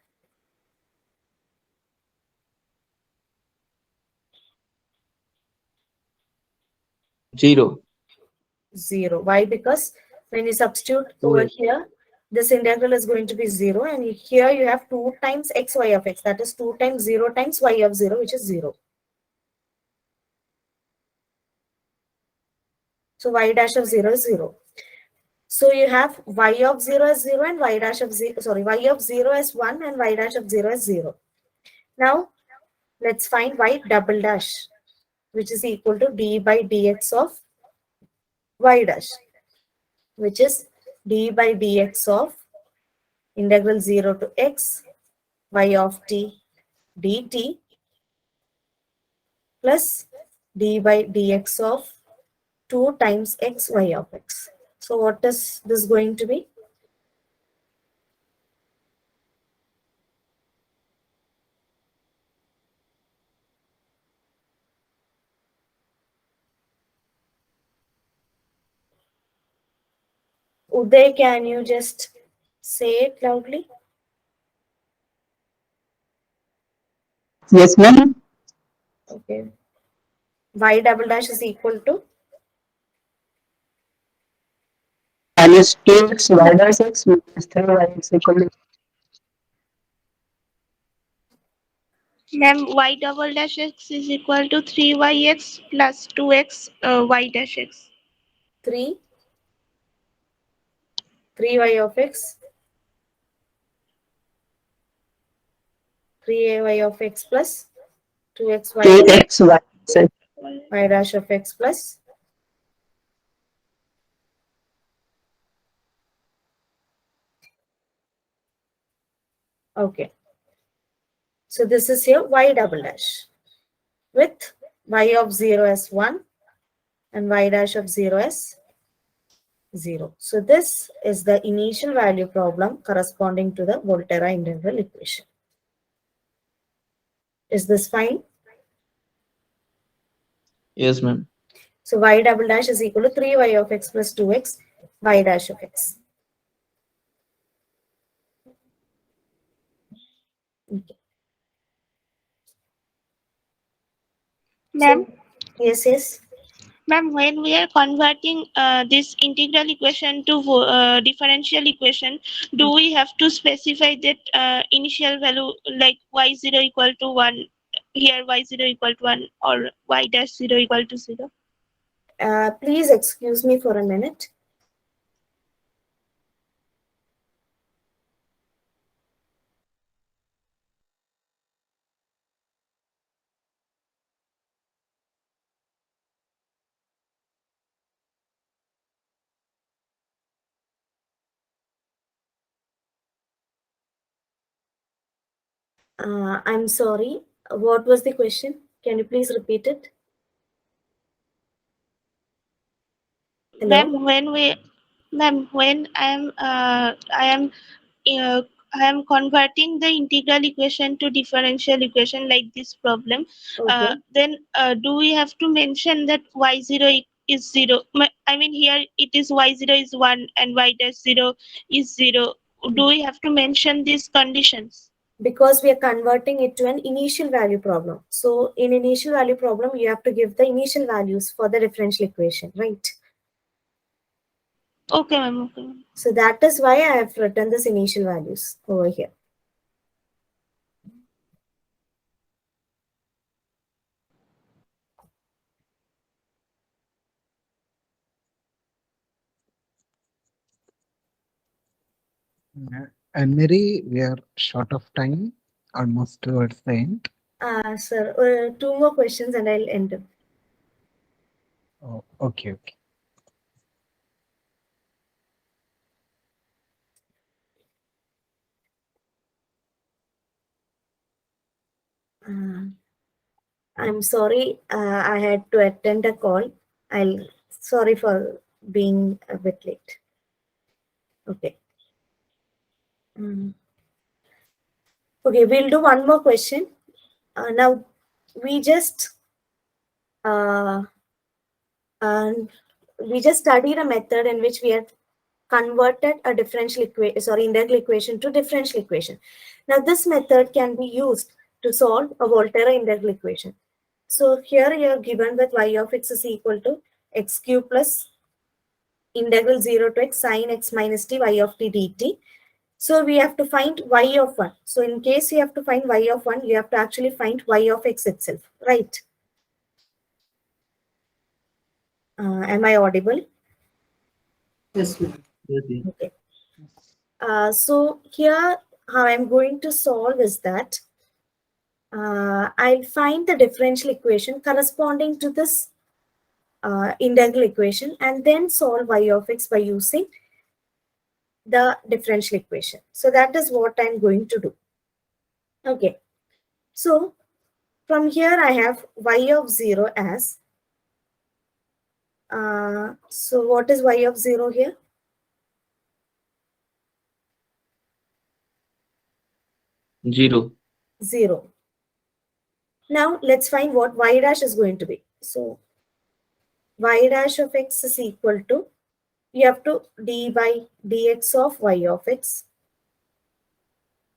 Zero.
0. Why? Because when you substitute over here, this integral is going to be 0, and here you have 2 times x y of x. That is 2 times 0 times y of 0, which is 0. So y dash of 0 is 0. So you have y of 0 as 0 and y dash of 0, sorry, y of 0 as 1 and y dash of 0 as 0. Now let's find y double dash, which is equal to d by dx of y dash, which is d by dx of integral 0 to x y of t dt plus d by dx of 2 times x y of x. So what is this going to be? Uday, can you just say it loudly?
Yes, ma'am.
Okay. Y double dash is equal to
Minus 2x y dash x minus 3y x equal to
Ma'am, y double dash x is equal to 3yx plus 2x y dash x.
3 3y of x 3ay of x plus 2xy
2x y dash
y dash of x plus Okay. So this is here y double dash with y of 0 as 1 and y dash of 0 as 0. So this is the initial value problem corresponding to the Volterra integral equation. Is this fine?
Yes, ma'am.
So y double dash is equal to 3y of x plus 2x y dash of x. Okay.
Ma'am,
Yes.
ma'am, when we are converting this integral equation to differential equation, do we have to specify that initial value like y0 equal to 1, here y0 equal to 1 or y dash 0 equal to 0?
Please excuse me for a minute. I'm sorry. What was the question? Can you please repeat it? Hello?
Ma'am, when I am converting the integral equation to differential equation like this problem.
Okay.
Then do we have to mention that y0 is 0? I mean, here it is y0 is 1 and y dash 0 is 0. Do we have to mention these conditions?
Because we are converting it to an initial value problem. So in initial value problem, you have to give the initial values for the differential equation, right?
Okay, ma'am. Okay, ma'am.
So that is why I have written this initial values over here.
Anmary, we are short of time, almost towards the end.
Sir, 2 more questions and I'll end it.
Oh, okay.
I'm sorry, I had to attend a call. Sorry for being a bit late. Okay. Okay, we'll do one more question. Now, we just studied a method in which we have converted a integral equation to differential equation. Now, this method can be used to solve a Volterra integral equation. So here you are given that y of x is equal to x cube plus integral 0 to x sine x minus t y of t dt. So we have to find y of 1. So in case you have to find y of 1, you have to actually find y of x itself, right? Am I audible?
Yes, ma'am.
Okay. So here how I'm going to solve is that I'll find the differential equation corresponding to this integral equation and then solve y of x by using the differential equation. So that is what I'm going to do. Okay. So from here I have y of 0 as, so what is y of 0 here?
0.
0. Now let's find what y dash is going to be. So y dash of x is equal to, you have to d by dx of y of x,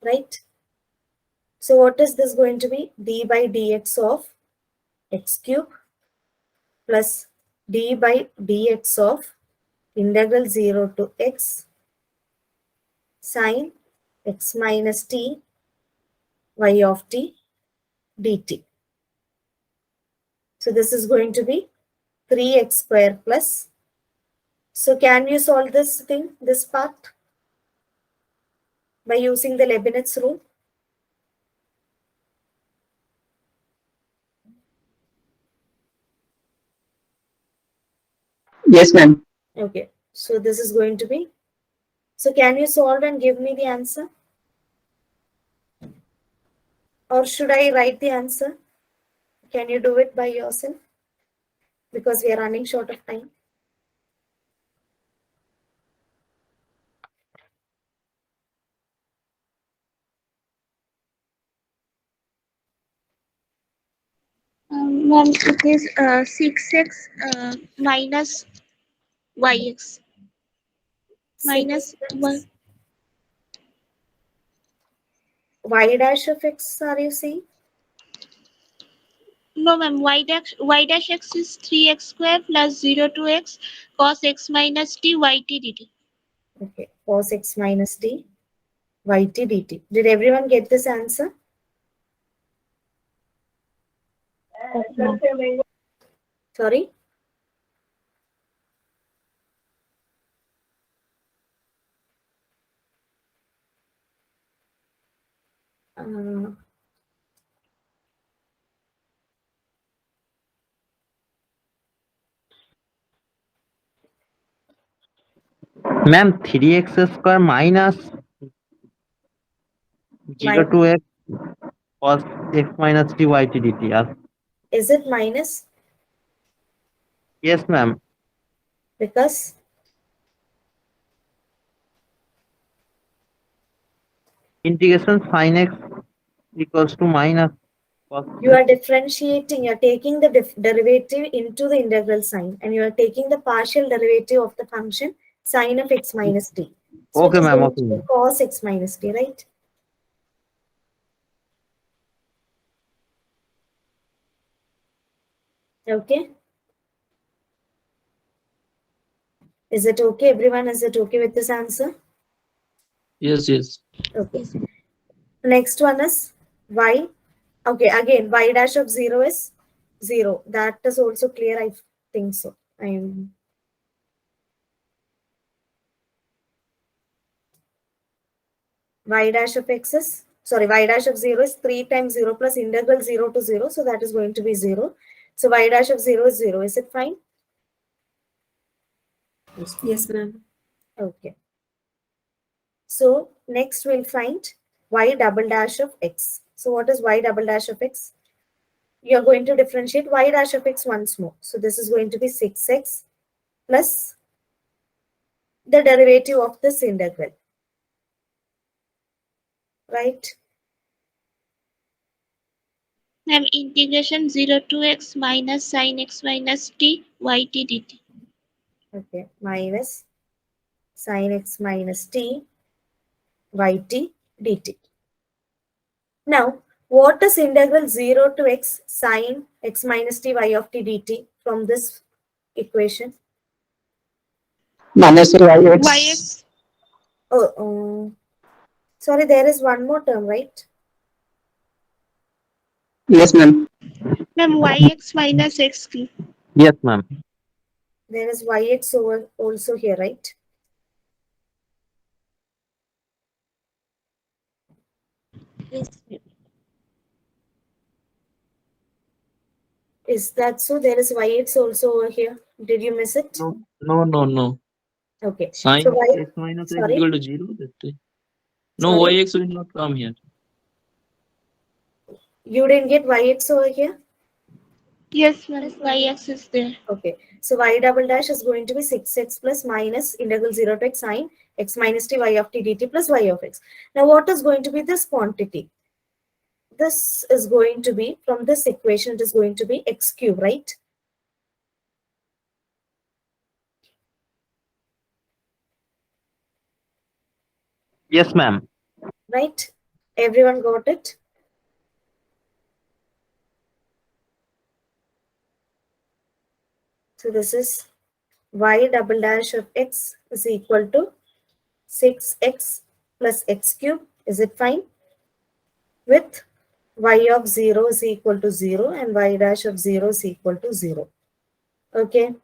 right? So what is this going to be? D by dx of x cube plus d by dx of integral 0 to x sine x minus t y of t dt. So this is going to be 3x square plus. So can you solve this thing, this part, by using the Leibniz rule?
Yes, ma'am.
Okay, so this is going to be, so can you solve and give me the answer? Or should I write the answer? Can you do it by yourself? Because we are running short of time.
Ma'am, it is 6x minus yx minus 1.
Y dash of x, are you saying?
No, ma'am. Y dash x is 3x square plus 0 to x cos x minus t yt dt.
Okay, cos x minus t yt dt. Did everyone get this answer? Sorry?
Ma'am, 3x square minus 0 to x cos x minus t yt dt.
Is it minus?
Yes, ma'am.
Because
Integration sin x equals to minus cos
you are differentiating, you are taking the derivative into the integral sign, and you are taking the partial derivative of the function sine of x minus t. So
Okay,
it is
ma'am.
going
Okay,
to be
ma'am.
cos x minus t, right? Okay. Is it okay, everyone? Is it okay with this answer?
Yes, yes.
Okay. Next one is y. Okay, again, y dash of 0 is 0. That is also clear, I think so. Y dash of x is, sorry, y dash of 0 is 3 times 0 plus integral 0 to 0. So that is going to be 0. So y dash of 0 is 0. Is it fine?
Yes, ma'am.
Okay. So next we'll find y double dash of x. So what is y double dash of x? You're going to differentiate y dash of x once more. So this is going to be 6x plus the derivative of this integral. Right?
Ma'am, integration 0 to x minus sin x minus t yt dt.
Okay. Minus sin x minus t yt dt. Now, what is integral 0 to x sine x minus t y of t dt from this equation?
Minus yx.
Yx.
Oh, sorry, there is one more term, right?
Yes, ma'am.
Ma'am, yx minus xt.
Yes, ma'am.
There is yx over also here, right?
Yes.
Is that so? There is yx also over here. Did you miss it?
No, no, no, no.
Okay.
Sine
So y,
x minus x
sorry,
equal to 0. No,
sorry,
yx will not come here.
you didn't get yx over here?
Yes, ma'am. Yx is there.
Okay. So y double dash is going to be 6x plus minus integral 0 to x sine x minus t y of t dt plus y of x. Now what is going to be this quantity? This is going to be, from this equation, it is going to be x cube, right?
Yes, ma'am.
Right? Everyone got it? So this is y double dash of x is equal to 6x plus x cube. Is it fine? With y of 0 is equal to 0 and y dash of 0 is equal to 0. Okay.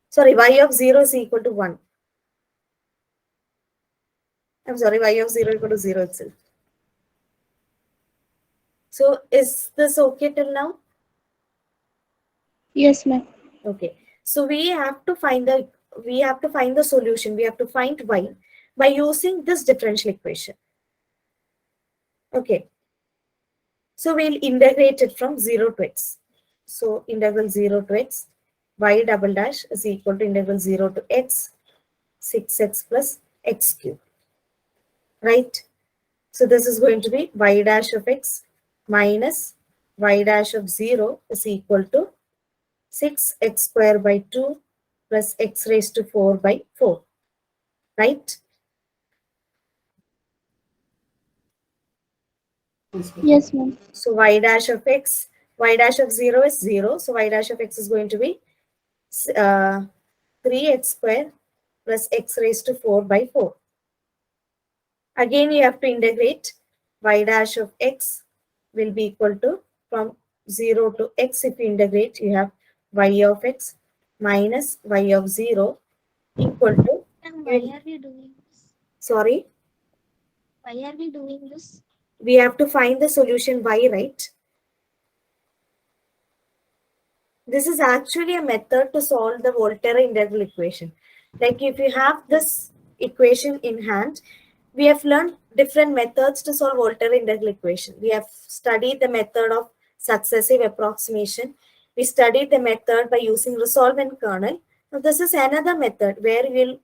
Sorry, y of 0 is equal to 1. I'm sorry, y of 0 equal to 0 itself. So is this okay till now?
Yes, ma'am.
Okay. So we have to find the solution. We have to find y by using this differential equation. Okay. So we'll integrate it from 0 to x. So integral 0 to x, y double dash is equal to integral 0 to x, 6x plus x cube, right? So this is going to be y dash of x minus y dash of 0 is equal to 6x square by 2 plus x raised to 4 by 4, right?
Yes, ma'am.
So y dash of x, y dash of 0 is 0. So y dash of x is going to be 3x square plus x raised to 4 by 4. Again, you have to integrate. Y dash of x will be equal to, from 0 to x, if you integrate, you have y of x minus y of 0 equal to.
And why are we doing this?
Sorry?
Why are we doing this?
We have to find the solution y, right? This is actually a method to solve the Volterra integral equation. Like if you have this equation in hand, we have learned different methods to solve Volterra integral equation. We have studied the method of successive approximation. We studied the method by using resolvent kernel. Now this is another method where we'll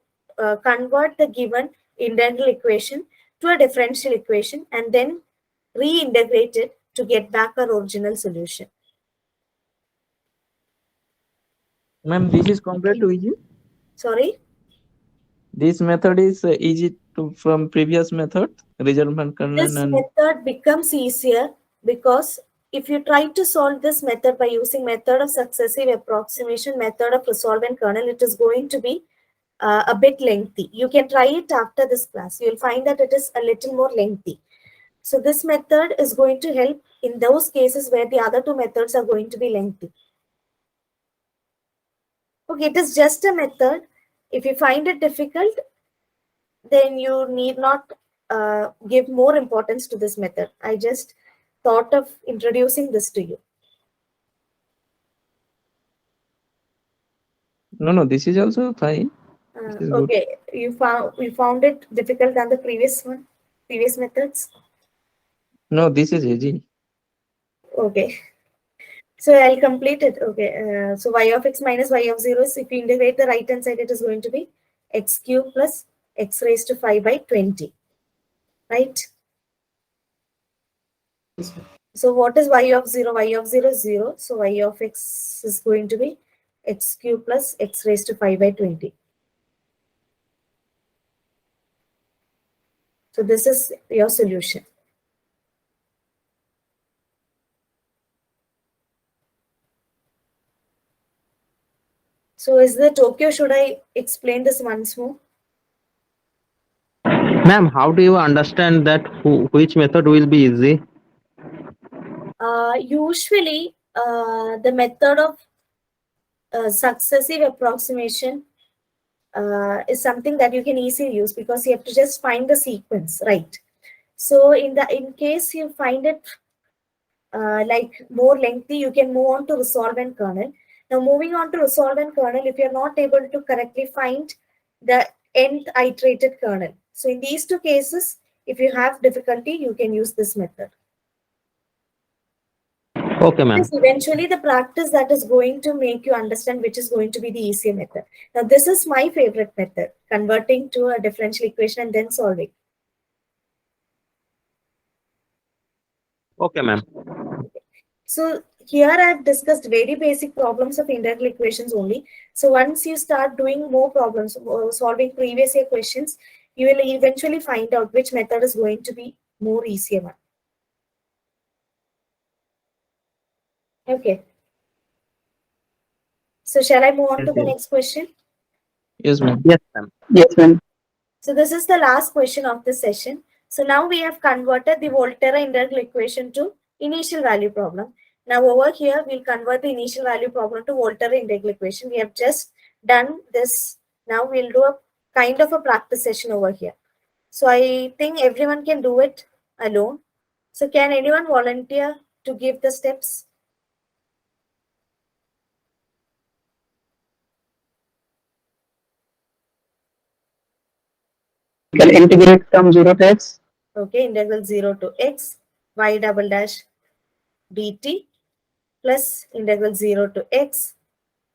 convert the given integral equation to a differential equation and then reintegrate it to get back our original solution.
Ma'am, this is compared to easy.
Sorry?
This method is easy from previous method, resolvent kernel
This
and
method becomes easier because if you try to solve this method by using method of successive approximation, method of resolvent kernel, it is going to be a bit lengthy. You can try it after this class. You'll find that it is a little more lengthy. So this method is going to help in those cases where the other two methods are going to be lengthy. Okay, it is just a method. If you find it difficult, then you need not give more importance to this method. I just thought of introducing this to you.
no, this is also fine. This is good.
Okay, you found it difficult than the previous methods.
No, this is easy.
Okay, so I'll complete it. Okay, so y of x minus y of 0 is, if you integrate the right hand side, it is going to be x cube plus x raised to 5 by 20, right? So what is y of 0? Y of 0 is 0. So y of x is going to be x cube plus x raised to 5 by 20. So this is your solution. So is it okay? Should I explain this once more?
Ma'am, how do you understand that which method will be easy?
Usually, the method of successive approximation is something that you can easily use because you have to just find the sequence, right? So in case you find it like more lengthy, you can move on to resolvent kernel. Now moving on to resolvent kernel, if you're not able to correctly find the nth iterated kernel. So in these two cases, if you have difficulty, you can use this method.
Okay, ma'am.
This is eventually the practice that is going to make you understand which is going to be the easier method. Now this is my favorite method, converting to a differential equation and then solving.
Okay, ma'am.
So here I have discussed very basic problems of integral equations only. So once you start doing more problems, solving previous year questions, you will eventually find out which method is going to be more easier one. Okay. So shall I move on to the next question?
Yes, ma'am.
Yes, ma'am.
Yes, ma'am.
So this is the last question of this session. So now we have converted the Volterra integral equation to initial value problem. Now over here, we'll convert the initial value problem to Volterra integral equation. We have just done this. Now we'll do a kind of a practice session over here. So I think everyone can do it alone. So can anyone volunteer to give the steps?
We'll integrate from 0 to x.
Okay, integral 0 to x, y double dash dt plus integral 0 to x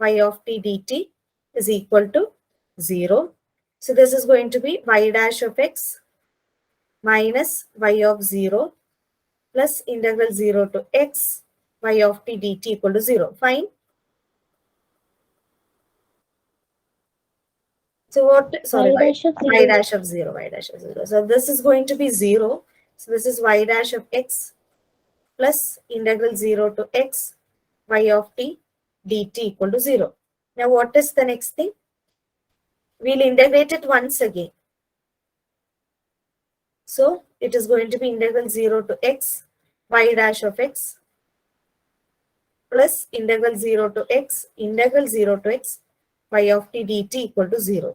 y of t dt is equal to 0. So this is going to be y dash of x minus y of 0 plus integral 0 to x y of t dt equal to 0. Fine. So what, sorry,
Y dash of
y
0.
dash of 0, y dash of 0. So this is going to be 0. So this is y dash of x plus integral 0 to x y of t dt equal to 0. Now what is the next thing? We'll integrate it once again. So it is going to be integral 0 to x y dash of x plus integral 0 to x y of t dt equal to 0.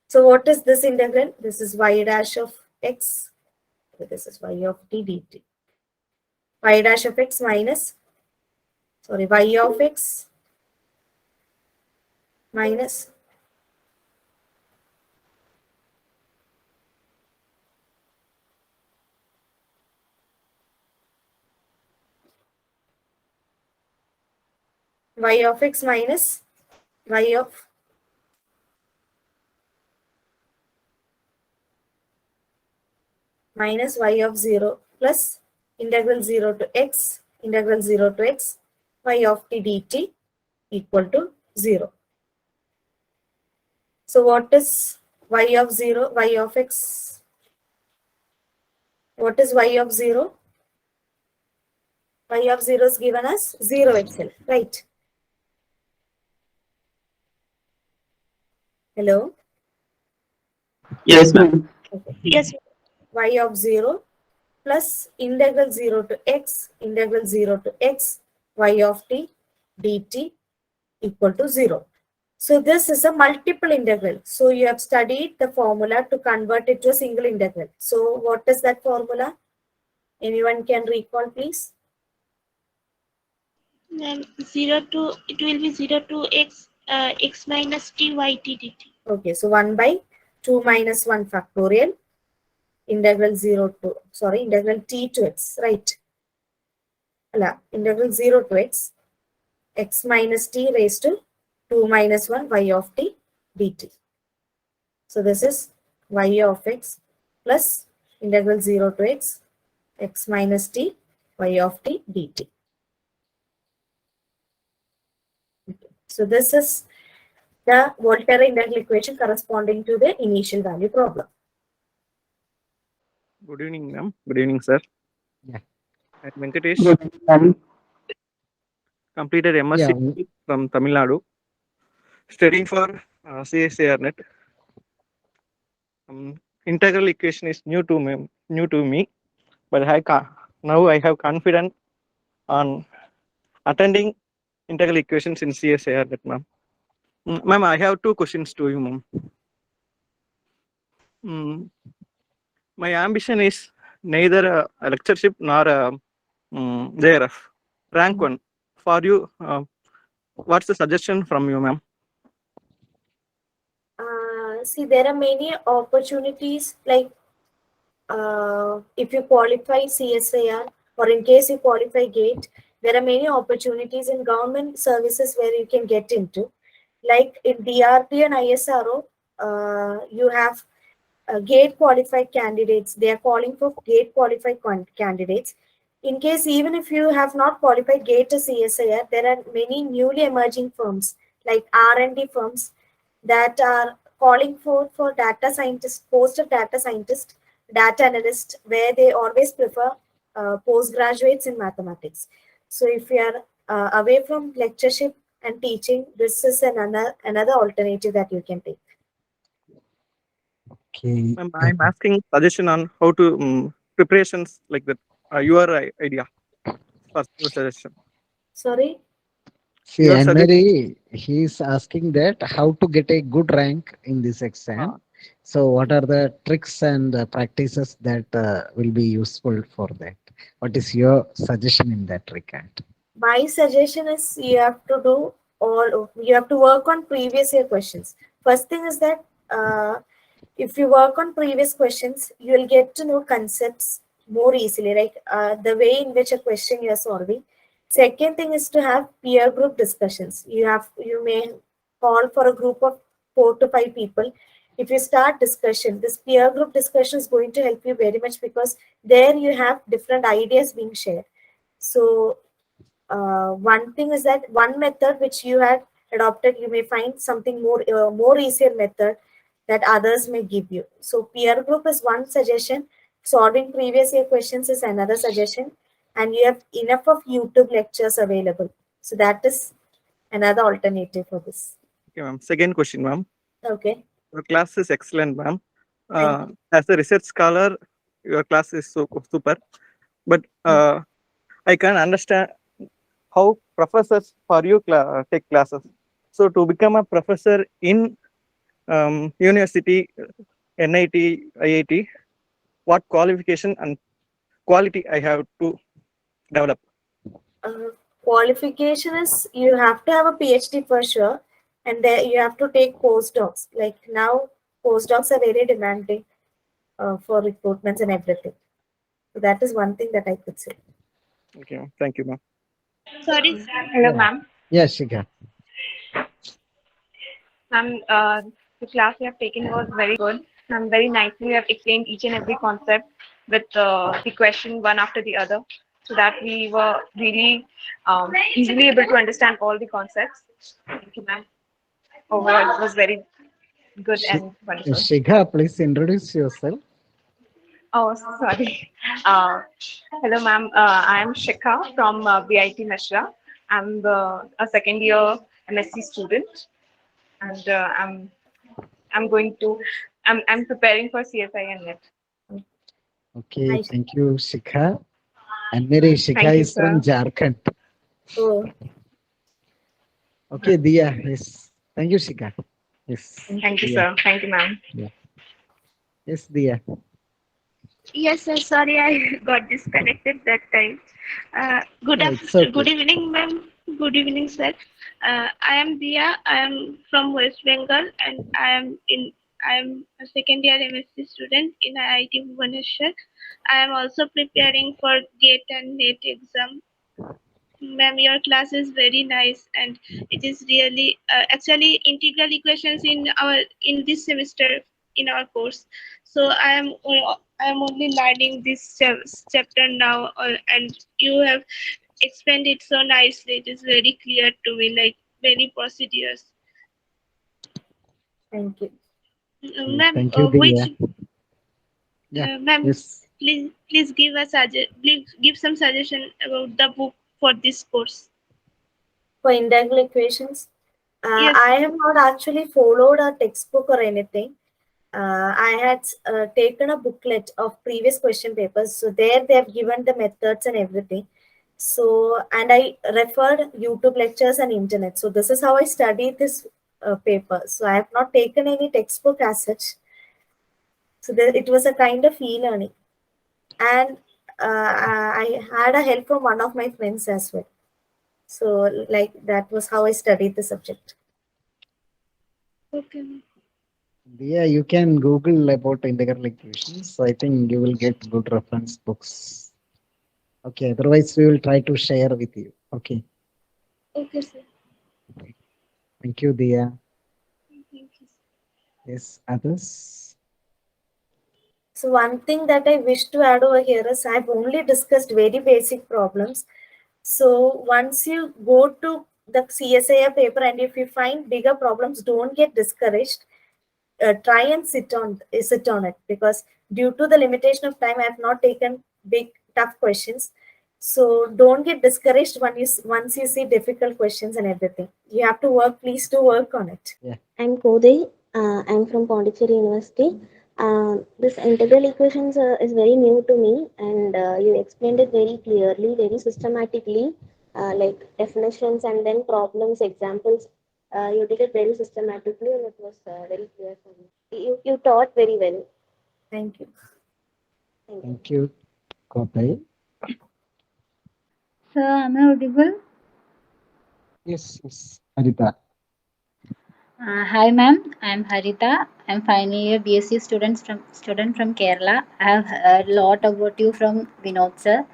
So what is this integral? This is y dash of x. This is y of t dt. Y dash of x minus, sorry, y of x minus y of x minus y of minus y of 0 plus integral 0 to x y of t dt equal to 0. So what is y of 0, y of x? What is y of 0? Y of 0 is given as 0 itself, right? Hello?
Yes, ma'am.
Okay.
Yes.
Y of 0 plus integral 0 to x y of t dt equal to 0. So this is a multiple integral. So you have studied the formula to convert it to a single integral. So what is that formula? Anyone can recall, please?
Then 0 to, it will be 0 to x x minus t y t dt.
Okay, so 1 by 2 minus 1 factorial integral 0 to, sorry, integral t to x, right? Integral 0 to x minus t raised to 2 minus 1 y of t dt. So this is y of x plus integral 0 to x minus t y of t dt. So this is the Volterra integral equation corresponding to the initial value problem.
Good evening, ma'am. Good evening, sir.
Yeah.
I'm Venkatesh.
Good evening, ma'am.
Completed M.Sc
Yeah.
from Tamil Nadu. Studying for CUSAT NET. Integral equation is new to me, but now I have confidence on attending integral equations in CUSAT NET, ma'am. Ma'am, I have two questions to you, ma'am. My ambition is neither a lectureship nor a JRF. Rank 1. For you, what's the suggestion from you, ma'am?
See, there are many opportunities, like if you qualify CSIR or in case you qualify GATE, there are many opportunities in government services where you can get into. Like in DRT and ISRO, you have GATE qualified candidates. They are calling for GATE qualified candidates. In case, even if you have not qualified GATE or CSIR, there are many newly emerging firms like R&D firms that are calling for data scientist, post of data scientist, data analyst, where they always prefer postgraduates in mathematics. So if you are away from lectureship and teaching, this is another alternative that you can take.
Okay.
I'm asking suggestion on how to preparations like that. Your idea for your suggestion.
Sorry?
See,
Your suggestion.
Anmary, he's asking that how to get a good rank in this exam. So what are the tricks and practices that will be useful for that? What is your suggestion in that regard?
My suggestion is you have to work on previous year questions. First thing is that if you work on previous questions, you will get to know concepts more easily, like the way in which a question you are solving. Second thing is to have peer group discussions. You may call for a group of 4 to 5 people. If you start discussion, this peer group discussion is going to help you very much, because there you have different ideas being shared. So one thing is that one method which you had adopted, you may find something more easier method that others may give you. So peer group is one suggestion. Solving previous year questions is another suggestion. And you have enough of YouTube lectures available. So that is another alternative for this.
Okay, ma'am. Second question, ma'am.
Okay.
Your class is excellent, ma'am. As a research scholar, your class is so super. But I can understand how professors for you take classes. So to become a professor in university, NIT, IIT, what qualification and quality I have to develop?
Qualification is you have to have a PhD for sure, and there you have to take postdocs. Like now, postdocs are very demanding for recruitments and everything. So that is one thing that I could say.
Okay, thank you, ma'am.
Sorry.
Hello, ma'am.
Yes, Shikha.
Ma'am, the class you have taken was very good. Very nicely you have explained each and every concept with the question one after the other, so that we were really easily able to understand all the concepts. Thank you, ma'am. Overall, it was very good and wonderful.
Shikha, please introduce yourself.
Oh, sorry. Hello, ma'am. I am Shikha from VIT Mishra. I'm a second year MSc student, and I'm preparing for CSI and NET.
Okay, thank you, Shikha. Anmary, Shikha
Thank you,
is from
sir.
Jharkhand.
Oh.
Okay, Diya. Yes. Thank you, Shikha. Yes.
Thank you,
Diya.
sir. Thank you, ma'am.
Yeah. Yes, Diya.
Yes, sir. Sorry, I got disconnected that time.
It's okay.
Good evening, ma'am. Good evening, sir. I am Dia. I am from West Bengal, and I am a second year MSc student in IIT Bhubaneswar. I am also preparing for GATE and NET exam. Ma'am, your class is very nice, and it is really actually integral equations in this semester in our course. So I am only learning this chapter now, and you have explained it so nicely. It is very clear to me, like very procedures.
Thank you.
Ma'am,
Thank you, Diya. Yeah.
ma'am,
Yes.
please give some suggestion about the book for this course.
For integral equations,
Yes.
I have not actually followed a textbook or anything. I had taken a booklet of previous question papers. So there they have given the methods and everything. So, and I referred YouTube lectures and internet. So this is how I studied this paper. So I have not taken any textbook as such. So there, it was a kind of e-learning. And I had a help from one of my friends as well. So like that was how I studied the subject.
Okay.
Diya, you can Google about integral equations. So I think you will get good reference books. Okay, otherwise we will try to share with you. Okay.
Okay, sir.
Thank you, Diya.
Thank you.
Yes, others?
So one thing that I wish to add over here is I've only discussed very basic problems. So once you go to the CSIR paper and if you find bigger problems, don't get discouraged. Try and sit on it, because due to the limitation of time, I have not taken big tough questions. So don't get discouraged once you see difficult questions and everything. You have to work. Please do work on it.
Yeah.
I'm Kodai. I'm from Pondicherry University. This integral equations is very new to me, and you explained it very clearly, very systematically, like definitions and then problems, examples. You did it very systematically, and it was very clear for me. You taught very well.
Thank you.
Thank you, Kodai.
Sir, am I audible?
Yes, yes. Harita.
Hi ma'am, I'm Harita. I'm final year BSc student from Kerala. I have heard a lot about you from Vinod sir.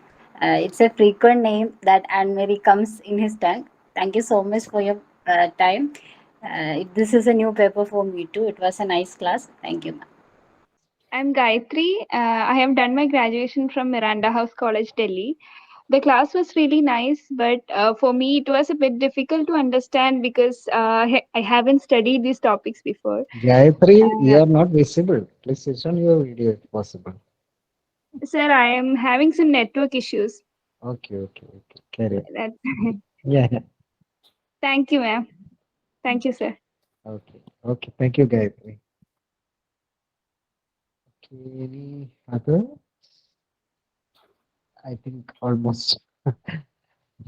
It's a frequent name that Anmary comes in his tongue. Thank you so much for your time. This is a new paper for me too. It was a nice class. Thank you, ma'am.
I'm Gayatri. I have done my graduation from Miranda House College, Delhi. The class was really nice, but for me it was a bit difficult to understand because I haven't studied these topics before.
Gayatri, you
Uh,
are not visible. Please switch on your video if possible.
Sir, I am having some network issues.
Okay. Carry on.
That's
Yeah.
Thank you, ma'am. Thank you, sir.
Okay. Thank you, Gayatri. Okay, any other? I think almost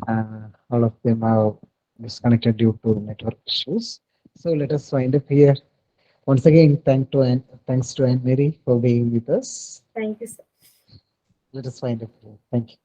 all of them are disconnected due to network issues. So let us wind up here. Once again, thanks to Anmary for being with us.
Thank you, sir.
Let us wind up here. Thank you.